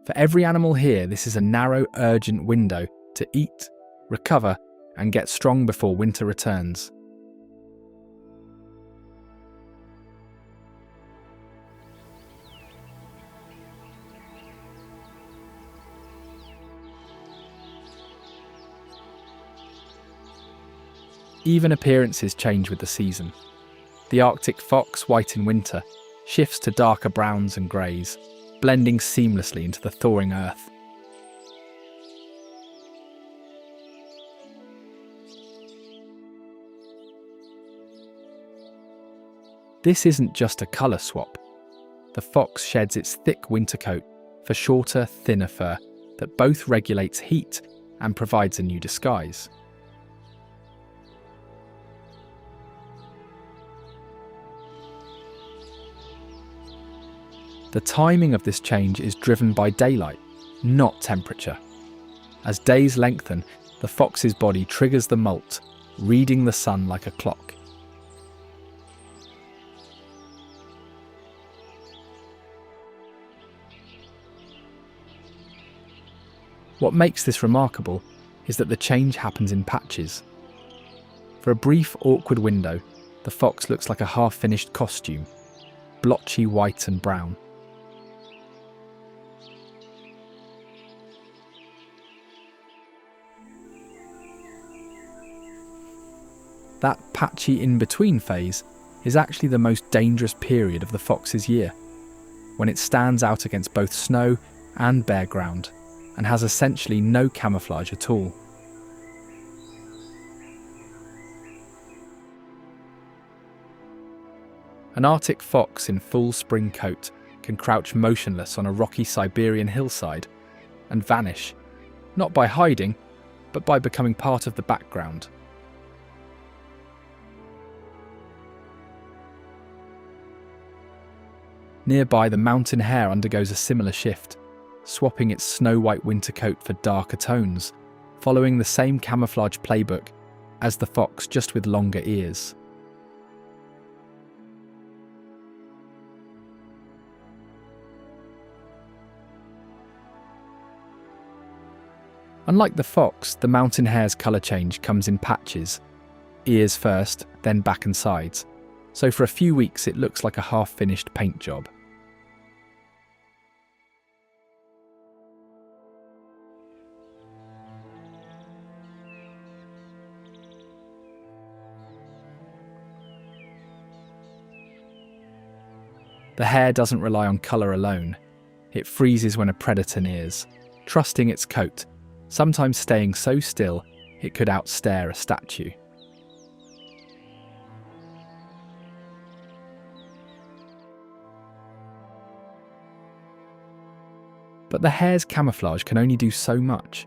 For every animal here, this is a narrow, urgent window to eat, recover, and get strong before winter returns. Even appearances change with the season. The Arctic fox, white in winter, shifts to darker browns and greys, blending seamlessly into the thawing earth. This isn't just a colour swap. The fox sheds its thick winter coat for shorter, thinner fur that both regulates heat and provides a new disguise. The timing of this change is driven by daylight, not temperature. As days lengthen, the fox's body triggers the molt, reading the sun like a clock. What makes this remarkable is that the change happens in patches. For a brief, awkward window, the fox looks like a half-finished costume, blotchy white and brown. That patchy in-between phase is actually the most dangerous period of the fox's year, when it stands out against both snow and bare ground, and has essentially no camouflage at all. An Arctic fox in full spring coat can crouch motionless on a rocky Siberian hillside and vanish, not by hiding, but by becoming part of the background. Nearby, the mountain hare undergoes a similar shift, swapping its snow-white winter coat for darker tones, following the same camouflage playbook as the fox, just with longer ears. Unlike the fox, the mountain hare's colour change comes in patches, ears first, then back and sides, so for a few weeks it looks like a half-finished paint job. The hare doesn't rely on colour alone. It freezes when a predator nears, trusting its coat, sometimes staying so still it could outstare a statue. But the hare's camouflage can only do so much.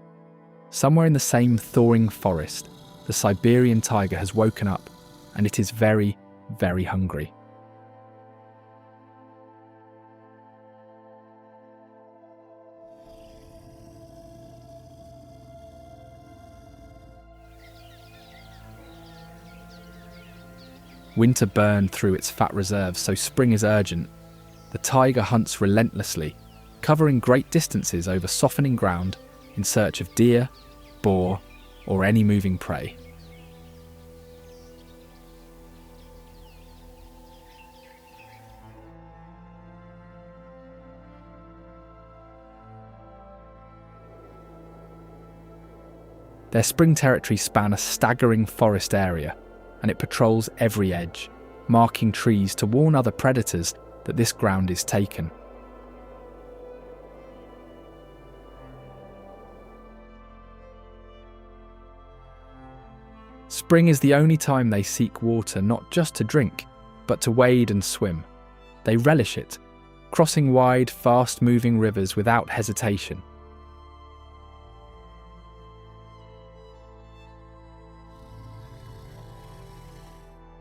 Somewhere in the same thawing forest, the Siberian tiger has woken up, and it is very, very hungry. Winter burned through its fat reserves, so spring is urgent. The tiger hunts relentlessly, covering great distances over softening ground in search of deer, boar, or any moving prey. Their spring territories span a staggering forest area, and it patrols every edge, marking trees to warn other predators that this ground is taken. Spring is the only time they seek water not just to drink, but to wade and swim. They relish it, crossing wide, fast-moving rivers without hesitation.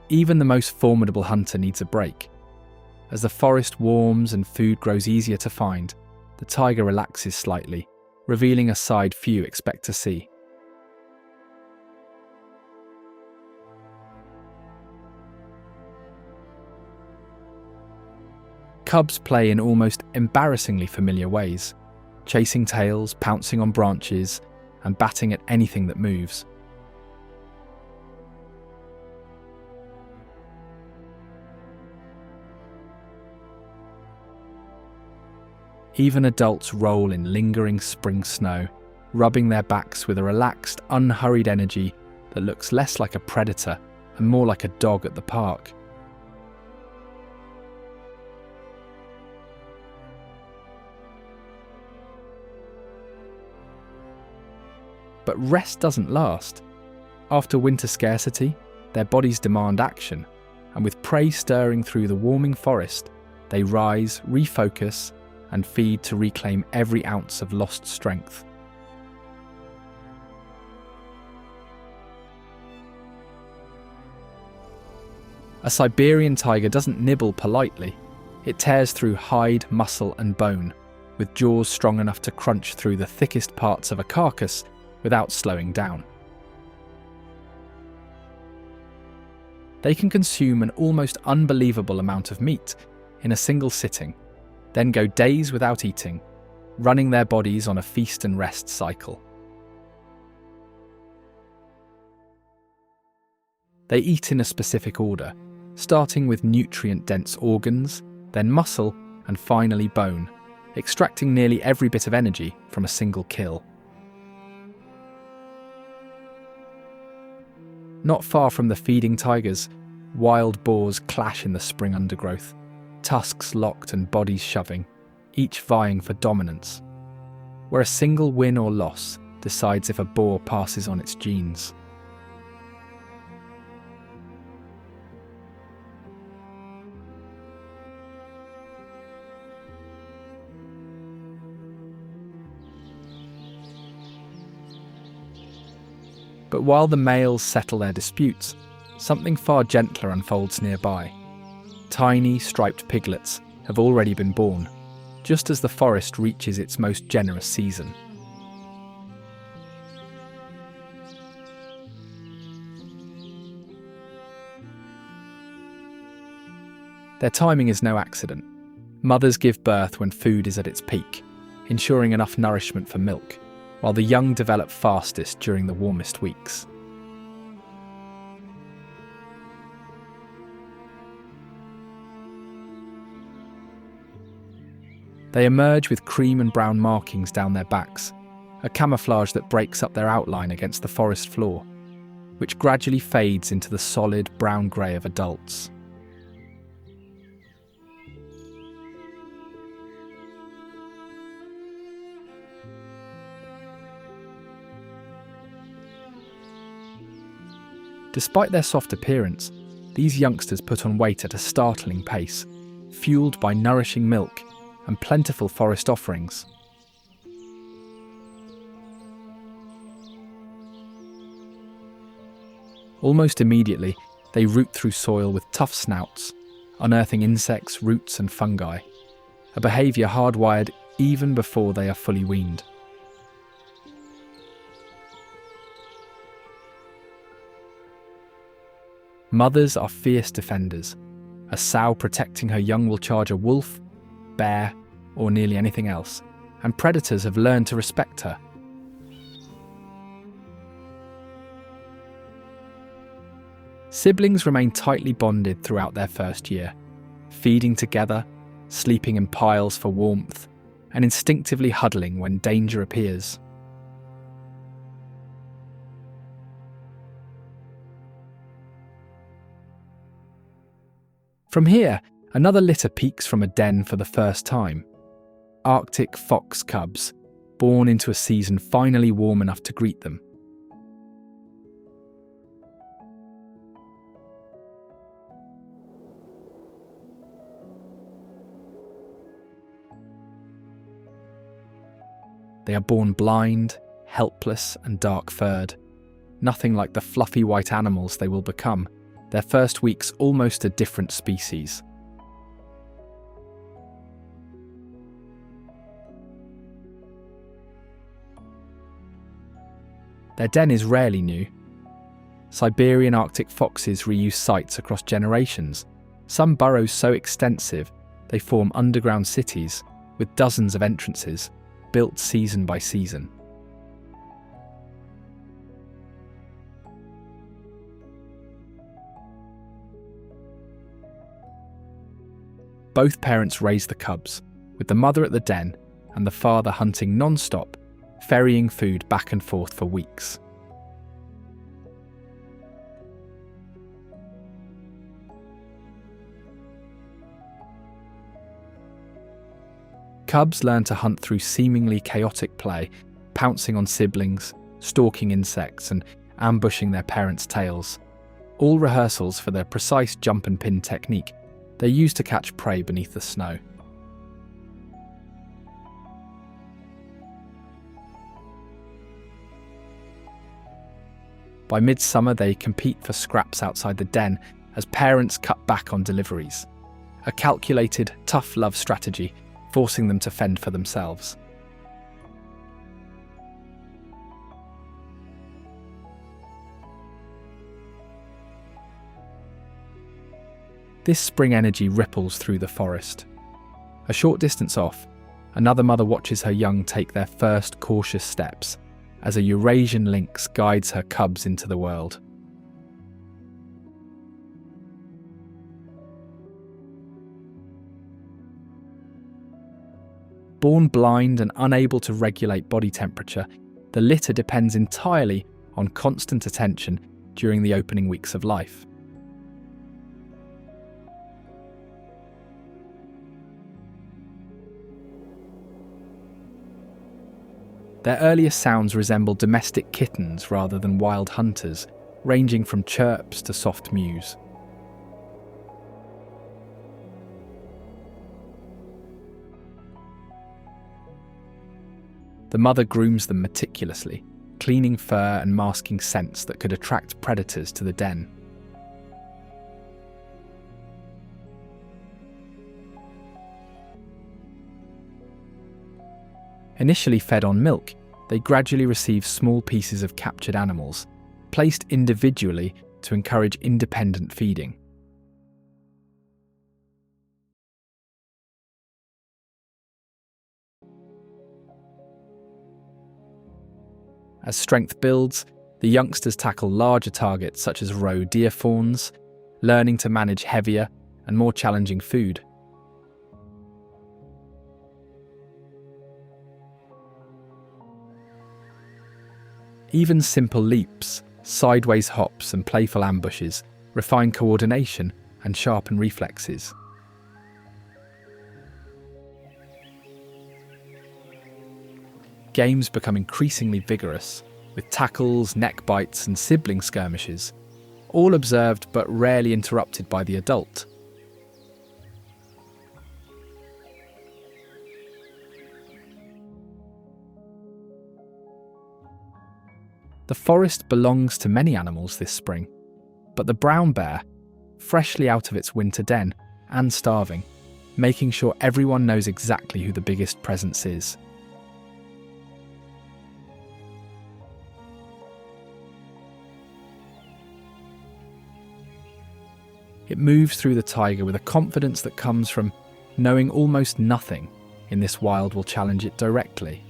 Even the most formidable hunter needs a break. As the forest warms and food grows easier to find, the tiger relaxes slightly, revealing a side few expect to see. Cubs play in almost embarrassingly familiar ways, chasing tails, pouncing on branches, and batting at anything that moves. Even adults roll in lingering spring snow, rubbing their backs with a relaxed, unhurried energy that looks less like a predator and more like a dog at the park. But rest doesn't last. After winter scarcity, their bodies demand action, and with prey stirring through the warming forest, they rise, refocus, and feed to reclaim every ounce of lost strength. A Siberian tiger doesn't nibble politely. It tears through hide, muscle, and bone, with jaws strong enough to crunch through the thickest parts of a carcass without slowing down. They can consume an almost unbelievable amount of meat in a single sitting, then go days without eating, running their bodies on a feast and rest cycle. They eat in a specific order, starting with nutrient-dense organs, then muscle, and finally bone, extracting nearly every bit of energy from a single kill. Not far from the feeding tigers, wild boars clash in the spring undergrowth, tusks locked and bodies shoving, each vying for dominance, where a single win or loss decides if a boar passes on its genes. But while the males settle their disputes, something far gentler unfolds nearby. Tiny, striped piglets have already been born, just as the forest reaches its most generous season. Their timing is no accident. Mothers give birth when food is at its peak, ensuring enough nourishment for milk, while the young develop fastest during the warmest weeks. They emerge with cream and brown markings down their backs, a camouflage that breaks up their outline against the forest floor, which gradually fades into the solid brown-grey of adults. Despite their soft appearance, these youngsters put on weight at a startling pace, fueled by nourishing milk and plentiful forest offerings. Almost immediately, they root through soil with tough snouts, unearthing insects, roots and fungi, a behaviour hardwired even before they are fully weaned. Mothers are fierce defenders. A sow protecting her young will charge a wolf, bear, or nearly anything else, and predators have learned to respect her. Siblings remain tightly bonded throughout their first year, feeding together, sleeping in piles for warmth, and instinctively huddling when danger appears. From here, another litter peeks from a den for the first time. Arctic fox cubs, born into a season finally warm enough to greet them. They are born blind, helpless, and dark-furred. Nothing like the fluffy white animals they will become. Their first weeks almost a different species. Their den is rarely new. Siberian Arctic foxes reuse sites across generations, some burrows so extensive they form underground cities with dozens of entrances, built season by season. Both parents raise the cubs, with the mother at the den and the father hunting non-stop, ferrying food back and forth for weeks. Cubs learn to hunt through seemingly chaotic play, pouncing on siblings, stalking insects, and ambushing their parents' tails. All rehearsals for their precise jump and pin technique they use to catch prey beneath the snow. By midsummer, they compete for scraps outside the den as parents cut back on deliveries. A calculated, tough love strategy, forcing them to fend for themselves. This spring energy ripples through the forest. A short distance off, another mother watches her young take their first cautious steps as a Eurasian lynx guides her cubs into the world. Born blind and unable to regulate body temperature, the litter depends entirely on constant attention during the opening weeks of life. Their earliest sounds resemble domestic kittens rather than wild hunters, ranging from chirps to soft mews. The mother grooms them meticulously, cleaning fur and masking scents that could attract predators to the den. Initially fed on milk, they gradually receive small pieces of captured animals, placed individually to encourage independent feeding. As strength builds, the youngsters tackle larger targets such as roe deer fawns, learning to manage heavier and more challenging food. Even simple leaps, sideways hops and playful ambushes refine coordination and sharpen reflexes. Games become increasingly vigorous, with tackles, neck bites and sibling skirmishes, all observed but rarely interrupted by the adult. The forest belongs to many animals this spring, but the brown bear, freshly out of its winter den and starving, making sure everyone knows exactly who the biggest presence is. It moves through the taiga with a confidence that comes from knowing almost nothing in this wild will challenge it directly.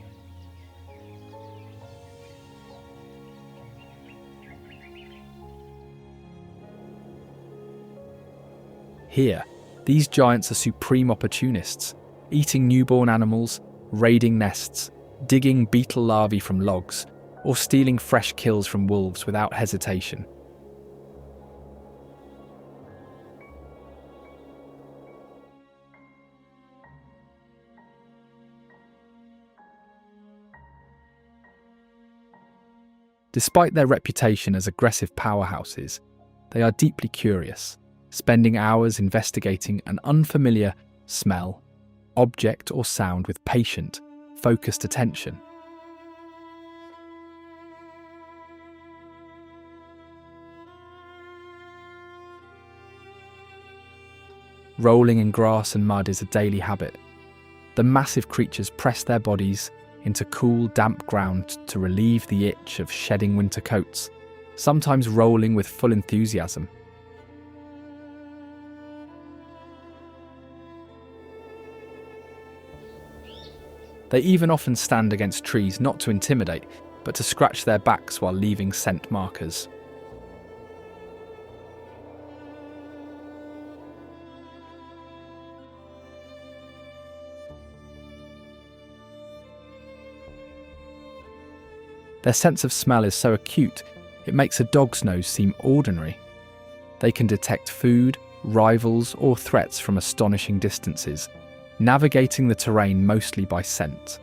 Here, these giants are supreme opportunists, eating newborn animals, raiding nests, digging beetle larvae from logs, or stealing fresh kills from wolves without hesitation. Despite their reputation as aggressive powerhouses, they are deeply curious, spending hours investigating an unfamiliar smell, object or sound with patient, focused attention. Rolling in grass and mud is a daily habit. The massive creatures press their bodies into cool, damp ground to relieve the itch of shedding winter coats, sometimes rolling with full enthusiasm. They even often stand against trees not to intimidate, but to scratch their backs while leaving scent markers. Their sense of smell is so acute, it makes a dog's nose seem ordinary. They can detect food, rivals, or threats from astonishing distances, navigating the terrain mostly by scent.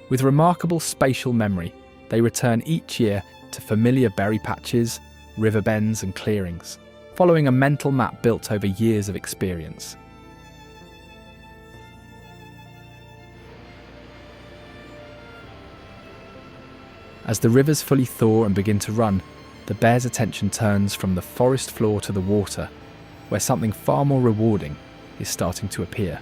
With remarkable spatial memory, they return each year to familiar berry patches, river bends, and clearings, following a mental map built over years of experience. As the rivers fully thaw and begin to run, the bear's attention turns from the forest floor to the water, where something far more rewarding is starting to appear.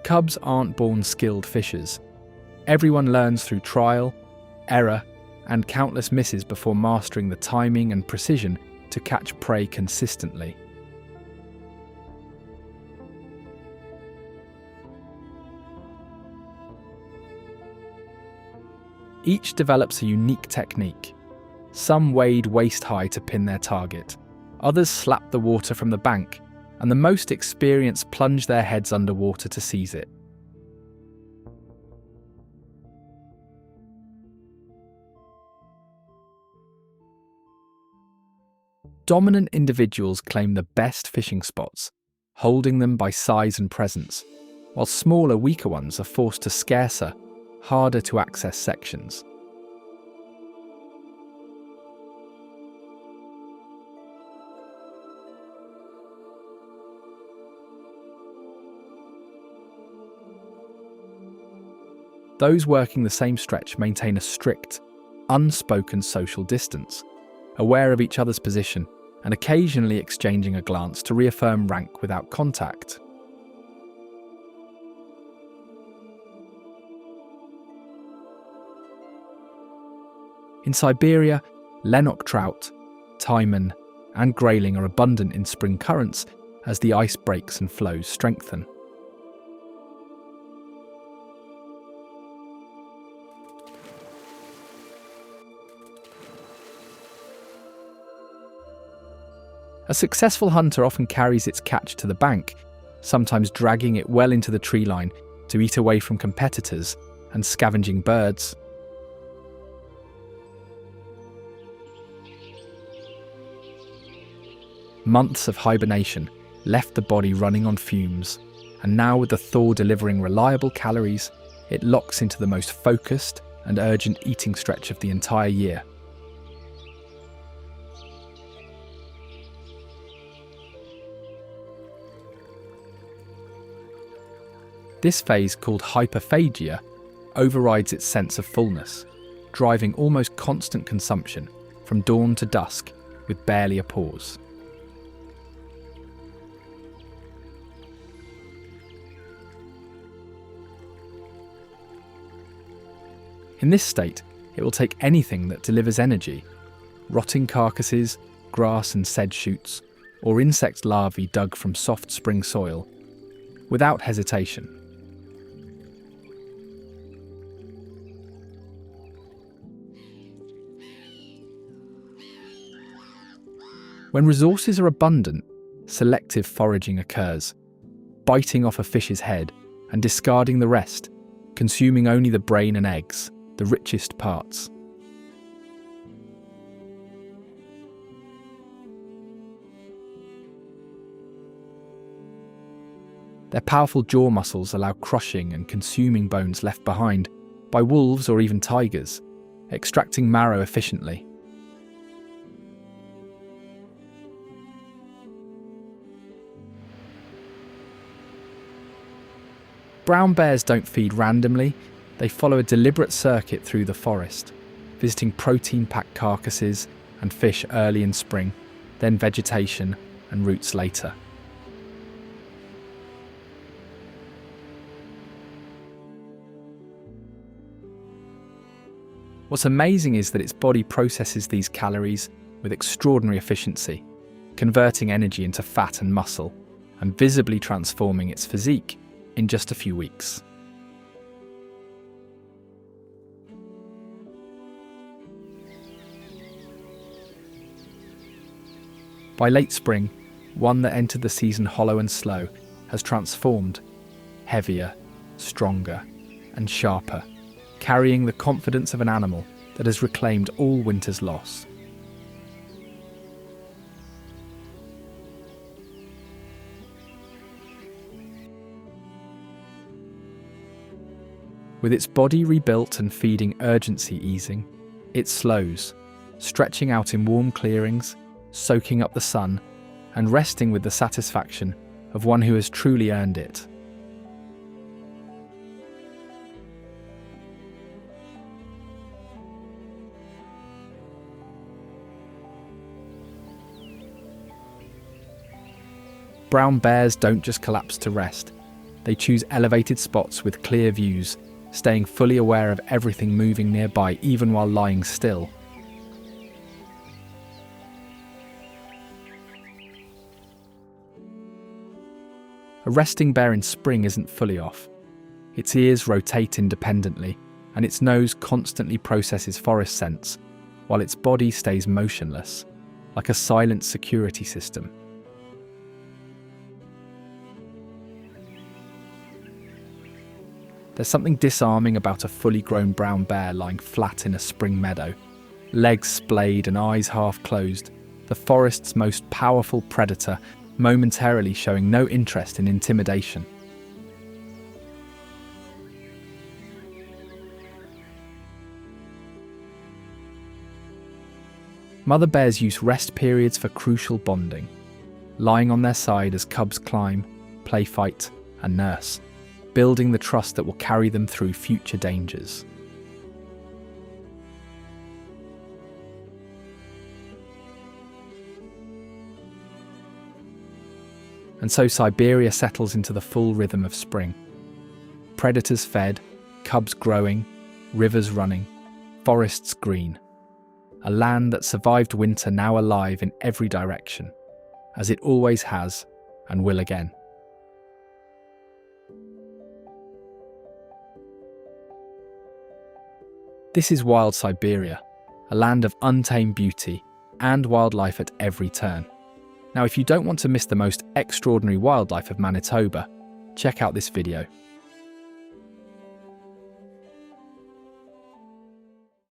Cubs aren't born skilled fishers. Everyone learns through trial, error, and countless misses before mastering the timing and precision to catch prey consistently. Each develops a unique technique. Some wade waist-high to pin their target, others slap the water from the bank, and the most experienced plunge their heads underwater to seize it. Dominant individuals claim the best fishing spots, holding them by size and presence, while smaller, weaker ones are forced to scarcer, harder to access sections. Those working the same stretch maintain a strict, unspoken social distance, aware of each other's position and occasionally exchanging a glance to reaffirm rank without contact. In Siberia, lennox trout, taimen, and grayling are abundant in spring currents as the ice breaks and flows strengthen. A successful hunter often carries its catch to the bank, sometimes dragging it well into the tree line to eat away from competitors and scavenging birds. Months of hibernation left the body running on fumes, and now with the thaw delivering reliable calories, it locks into the most focused and urgent eating stretch of the entire year. This phase, called hyperphagia, overrides its sense of fullness, driving almost constant consumption from dawn to dusk with barely a pause. In this state, it will take anything that delivers energy, rotting carcasses, grass and sedge shoots, or insect larvae dug from soft spring soil, without hesitation. When resources are abundant, selective foraging occurs, biting off a fish's head and discarding the rest, consuming only the brain and eggs, the richest parts. Their powerful jaw muscles allow crushing and consuming bones left behind by wolves or even tigers, extracting marrow efficiently. Brown bears don't feed randomly, they follow a deliberate circuit through the forest, visiting protein-packed carcasses and fish early in spring, then vegetation and roots later. What's amazing is that its body processes these calories with extraordinary efficiency, converting energy into fat and muscle, and visibly transforming its physique in just a few weeks. By late spring, one that entered the season hollow and slow has transformed, heavier, stronger, and sharper, carrying the confidence of an animal that has reclaimed all winter's loss. With its body rebuilt and feeding urgency easing, it slows, stretching out in warm clearings, soaking up the sun, and resting with the satisfaction of one who has truly earned it. Brown bears don't just collapse to rest. They choose elevated spots with clear views, staying fully aware of everything moving nearby even while lying still. A resting bear in spring isn't fully off. Its ears rotate independently, and its nose constantly processes forest scents, while its body stays motionless, like a silent security system. There's something disarming about a fully grown brown bear lying flat in a spring meadow, legs splayed and eyes half closed, the forest's most powerful predator momentarily showing no interest in intimidation. Mother bears use rest periods for crucial bonding, lying on their side as cubs climb, play fight, and nurse, building the trust that will carry them through future dangers. And so Siberia settles into the full rhythm of spring. Predators fed, cubs growing, rivers running, forests green. A land that survived winter now alive in every direction, as it always has and will again. This is wild Siberia, a land of untamed beauty and wildlife at every turn. Now, if you don't want to miss the most extraordinary wildlife of Manitoba, check out this video.